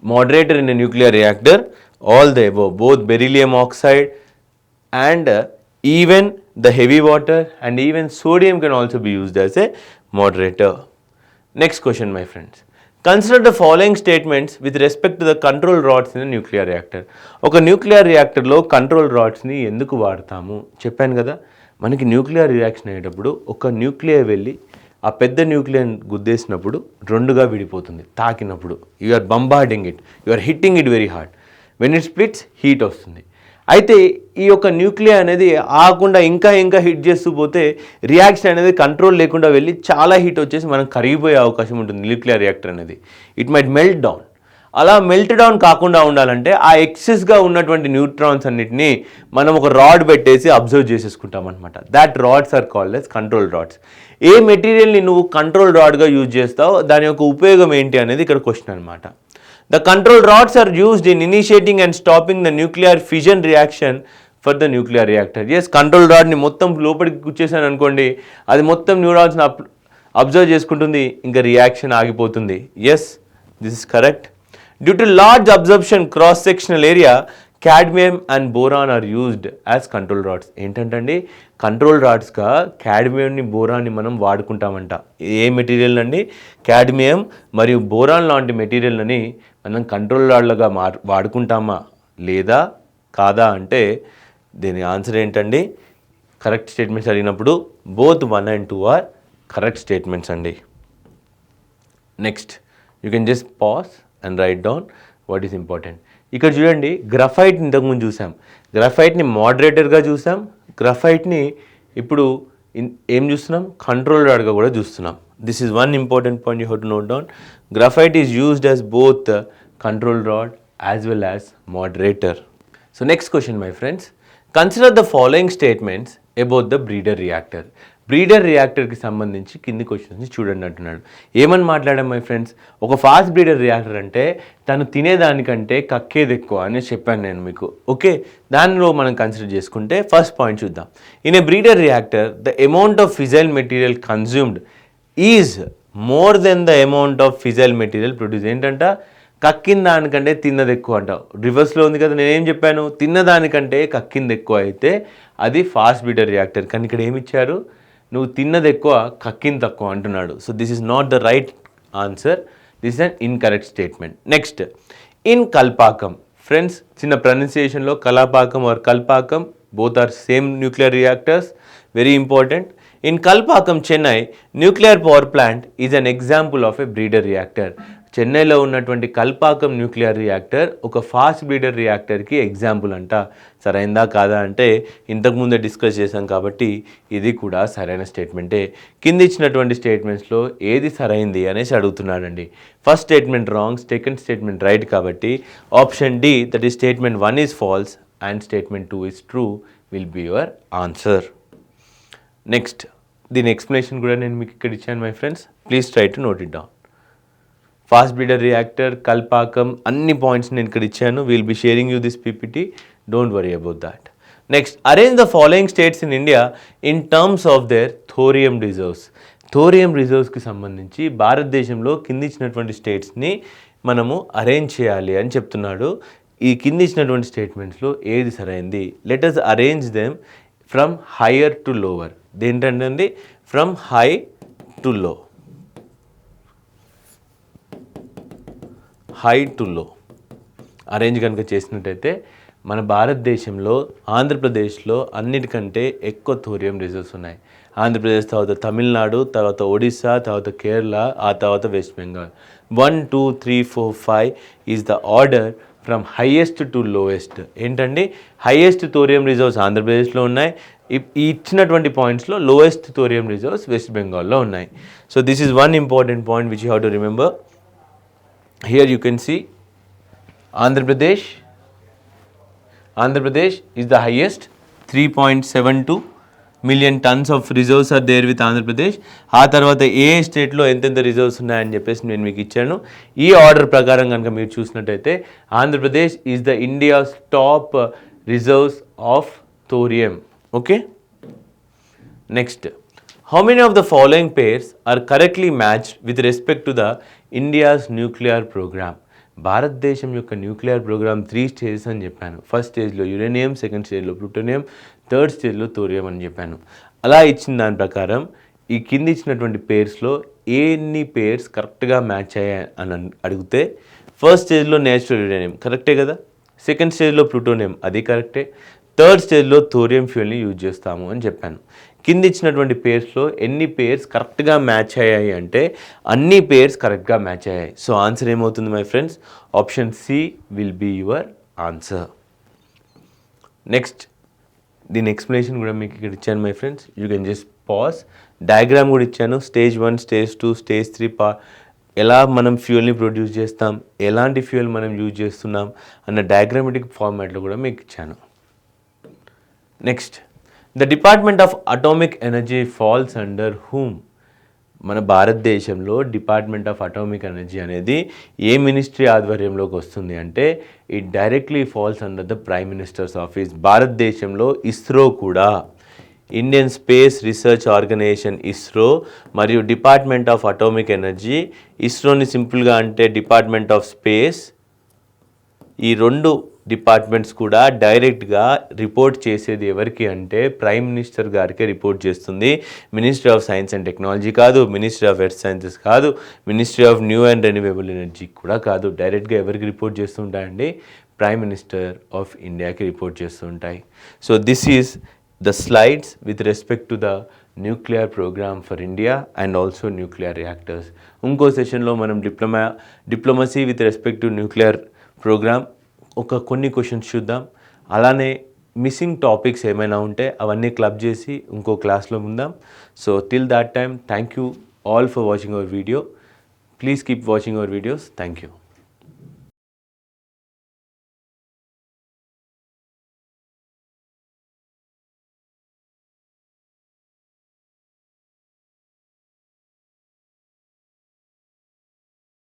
[SPEAKER 1] moderator in a nuclear reactor? All the above. Both beryllium oxide and even the heavy water and even sodium can also be used as a moderator. Next question, my friends. Consider the following statements with respect to the control rods in a nuclear reactor. ఒక nuclear రియాక్టర్లో control రాడ్స్ని ఎందుకు వాడతాము చెప్పాను కదా. మనకి nuclear reaction అయ్యేటప్పుడు ఒక nuclear వెళ్ళి ఆ పెద్ద న్యూక్లియర్ గుద్దేసినప్పుడు రెండుగా విడిపోతుంది. తాకినప్పుడు you are bombarding it, you are hitting it very hard. When it splits heat వస్తుంది. అయితే ఈ యొక్క న్యూక్లియర్ అనేది ఆగకుండా ఇంకా ఇంకా హిట్ చేస్తూ పోతే రియాక్షన్ అనేది కంట్రోల్ లేకుండా వెళ్ళి చాలా హీట్ వచ్చేసి మనం కరిగిపోయే అవకాశం ఉంటుంది న్యూక్లియర్ రియాక్టర్ అనేది. It might melt down. అలా మెల్ట్ డౌన్ కాకుండా ఉండాలంటే ఆ ఎక్సెస్గా ఉన్నటువంటి న్యూట్రాన్స్ అన్నిటినీ మనం ఒక రాడ్ పెట్టేసి అబ్జర్వ్ చేసేసుకుంటాం అనమాట. That rods are called as control rods. ఏ మెటీరియల్ని నువ్వు కంట్రోల్ రాడ్గా యూజ్ చేస్తావు, దాని యొక్క ఉపయోగం ఏంటి అనేది ఇక్కడ క్వశ్చన్ అనమాట. The control rods are used in initiating and stopping the nuclear fission reaction for the nuclear reactor. Yes, control rod ni మొత్తం లోపలికి కూర్చేసాను అనుకోండి, అది మొత్తం న్యూరాన్స్ని అబ్జర్వ్ చేసుకుంటుంది, ఇంకా రియాక్షన్ ఆగిపోతుంది. Yes, this is correct. Due to large absorption cross sectional area, cadmium and boron are used as control rods. ఏంటంటే control రాడ్స్గా క్యాడ్మియంని బోరాన్ని మనం వాడుకుంటామంట. ఏ మెటీరియల్ అండి? క్యాడ్మియం మరియు బోరాన్ లాంటి మెటీరియల్ని మనం కంట్రోల్ రాడ్లుగా వాడుకుంటామా లేదా కాదా అంటే దీని ఆన్సర్ ఏంటండి? కరెక్ట్ స్టేట్మెంట్స్ అడిగినప్పుడు both 1 and 2 are correct statements అండి. Next you can just pause and write down what is important. ఇక్కడ చూడండి, గ్రఫైట్ ఇంతకుముందు చూసాం, గ్రఫైట్ని మోడరేటర్గా చూసాం, గ్రఫైట్ని ఇప్పుడు ఏం చూస్తున్నాం? కంట్రోల్ రాడ్గా కూడా చూస్తున్నాం. This is one important point you have to note down. Graphite is used as both control rod as well as moderator. So next question my friends, consider the following statements about the breeder reactor. Breeder రియాక్టర్కి సంబంధించి కింది క్వశ్చన్స్ని చూడండి అంటున్నాడు. ఏమని మాట్లాడాం my friends? ఒక fast breeder reactor అంటే తను తినేదానికంటే కక్కేది ఎక్కువ అని చెప్పాను నేను మీకు. ఓకే, దానిలో మనం కన్సిడర్ చేసుకుంటే ఫస్ట్ పాయింట్ చూద్దాం. In a breeder reactor the amount of fissile material consumed is more than the amount of fissile material produce. ఏంటంట? కక్కిన దానికంటే తిన్నది ఎక్కువ అంటావు. రివర్స్లో ఉంది కదా, నేనేం చెప్పాను? తిన్నదానికంటే కక్కింది ఎక్కువ అయితే అది ఫాస్ట్ బ్రీడర్ రియాక్టర్. కానీ ఇక్కడ ఏమి ఇచ్చారు? నువ్వు తిన్నది ఎక్కువ కక్కింది తక్కువ అంటున్నాడు. So this is not the right answer, this is an incorrect statement. Next, in Kalpakkam. Friends, చిన్న ప్రొనౌన్సియేషన్లో Kalpakkam or Kalpakkam both are same nuclear reactors, very important. In Kalpakkam Chennai nuclear power plant is an example of a breeder reactor. చెన్నైలో ఉన్నటువంటి Kalpakkam nuclear reactor ఒక fast breeder రియాక్టర్కి example అంట. సరైందా కాదా అంటే ఇంతకుముందే డిస్కస్ చేశాం కాబట్టి ఇది కూడా సరైన స్టేట్మెంటే. కింద ఇచ్చినటువంటి స్టేట్మెంట్స్లో ఏది సరైంది అనేసి అడుగుతున్నాడండి. First statement wrong, second statement right కాబట్టి option D, that is statement 1 is false and statement 2 is true will be your answer. Next, దీని ఎక్స్ప్లెనేషన్ కూడా నేను మీకు ఇక్కడ ఇచ్చాను my friends, please try to note it down. Fast breeder reactor, Kalpakkam, అన్ని points నేను ఇక్కడ ఇచ్చాను. Will be sharing you this PPT, don't worry about that. Next, arrange the following states in India in terms of their thorium reserves. Thorium రిజర్వ్స్కి సంబంధించి భారతదేశంలో కింది ఇచ్చినటువంటి స్టేట్స్ని మనము అరేంజ్ చేయాలి అని చెప్తున్నాడు. ఈ కింది ఇచ్చినటువంటి స్టేట్మెంట్స్లో ఏది సరైంది? Let us arrange them from higher to lower. దేంటండి? From high to low, high to low arrange కనుక చేసినట్టయితే మన భారతదేశంలో ఆంధ్రప్రదేశ్లో అన్నిటికంటే ఎక్కువ థోరియం రిజర్వ్స్ ఉన్నాయి. ఆంధ్రప్రదేశ్ తర్వాత తమిళనాడు, తర్వాత ఒడిస్సా, తర్వాత కేరళ, ఆ తర్వాత west Bengal. 1, 2, 3, 4, 5 is the order from highest to lowest. ఏంటండి? హైయెస్ట్ థోరియం రిజర్వ్స్ ఆంధ్రప్రదేశ్లో ఉన్నాయి. ఈ ఇచ్చినటువంటి పాయింట్స్లో లోయెస్ట్ థోరియం రిజర్వ్స్ వెస్ట్ బెంగాల్లో ఉన్నాయి. So this is one important point which you have to remember. Here you can see Andhra Pradesh is the highest, 3.72 million tons of reserves are there with Andhra Pradesh. ఆ తర్వాత ఏ స్టేట్లో ఎంతెంత reserves ఉన్నాయని చెప్పేసి నేను మీకు ఇచ్చాను. ఈ ఆర్డర్ ప్రకారం కనుక మీరు చూసినట్టయితే Andhra Pradesh is the India's top reserves of thorium. Okay, next, how many of the following pairs are correctly matched with respect to the India's nuclear program? భారతదేశం యొక్క న్యూక్లియర్ ప్రోగ్రామ్ 3 స్టేజెస్ అని చెప్పాను. ఫస్ట్ స్టేజ్లో యురేనియం, సెకండ్ స్టేజ్లో plutonium, third స్టేజ్లో thorium అని చెప్పాను. అలా ఇచ్చిన దాని ప్రకారం ఈ కింద ఇచ్చినటువంటి పేర్స్లో ఎన్ని పేర్స్ కరెక్ట్గా మ్యాచ్ అయ్యాయి అని అడిగితే ఫస్ట్ స్టేజ్లో నేచురల్ యురేనియం కరెక్టే కదా, సెకండ్ స్టేజ్లో ప్లూటోనియం అది కరెక్టే, థర్డ్ స్టేజ్లో థోరియం ఫ్యూయల్ని యూజ్ చేస్తాము అని చెప్పాను. కింద ఇచ్చినటువంటి పేర్స్లో ఎన్ని పేర్స్ కరెక్ట్గా మ్యాచ్ అయ్యాయి అంటే అన్ని పేర్స్ కరెక్ట్గా మ్యాచ్ అయ్యాయి. సో ఆన్సర్ ఏమవుతుంది my friends? Option C will be your answer. Next దీని ఎక్స్ప్లెనేషన్ కూడా మీకు ఇక్కడ ఇచ్చాను my friends. You can just pause. Diagram కూడా ఇచ్చాను. స్టేజ్ 1, స్టేజ్ 2, స్టేజ్ 3 ఎలా మనం ఫ్యూయల్ని ప్రొడ్యూస్ చేస్తాం, ఎలాంటి ఫ్యూయల్ మనం యూజ్ చేస్తున్నాం అన్న డయాగ్రామెటిక్ ఫార్మాట్లో కూడా మీకు ఇచ్చాను. Next, the department of atomic energy falls under whom? మన భారతదేశంలో డిపార్ట్మెంట్ ఆఫ్ అటామిక్ ఎనర్జీ అనేది ఏ మినిస్ట్రీ ఆధ్వర్యంలోకి వస్తుంది అంటే it directly falls under the prime minister's office. భారతదేశంలో ఇస్రో కూడా, Indian space research organisation ISRO మరియు డిపార్ట్మెంట్ ఆఫ్ అటామిక్ ఎనర్జీ, ఇస్రోని సింపుల్గా అంటే డిపార్ట్మెంట్ ఆఫ్ స్పేస్, ఈ రెండు డిపార్ట్మెంట్స్ కూడా డైరెక్ట్గా రిపోర్ట్ చేసేది ఎవరికి అంటే ప్రైమ్ మినిస్టర్ గారికే రిపోర్ట్ చేస్తుంది. Ministry of science and technology కాదు, మినిస్ట్రీ ఆఫ్ ఎర్త్ సైన్సెస్ కాదు, ministry of new and renewable energy కూడా కాదు. డైరెక్ట్గా ఎవరికి రిపోర్ట్ చేస్తుంటాయండి? ప్రైమ్ మినిస్టర్ ఆఫ్ ఇండియాకి రిపోర్ట్ చేస్తుంటాయి. So this is the slides with respect to the nuclear program for India and also nuclear reactors. ఇంకో సెషన్లో మనం diplomacy with respect to nuclear programme కొన్ని క్వశ్చన్స్ చూద్దాం. అలానే మిస్సింగ్ టాపిక్స్ ఏమైనా ఉంటే అవన్నీ క్లబ్ చేసి ఇంకో క్లాస్లో ఉందాం. So till that time thank you all for watching our video. Please keep watching our videos. Thank you.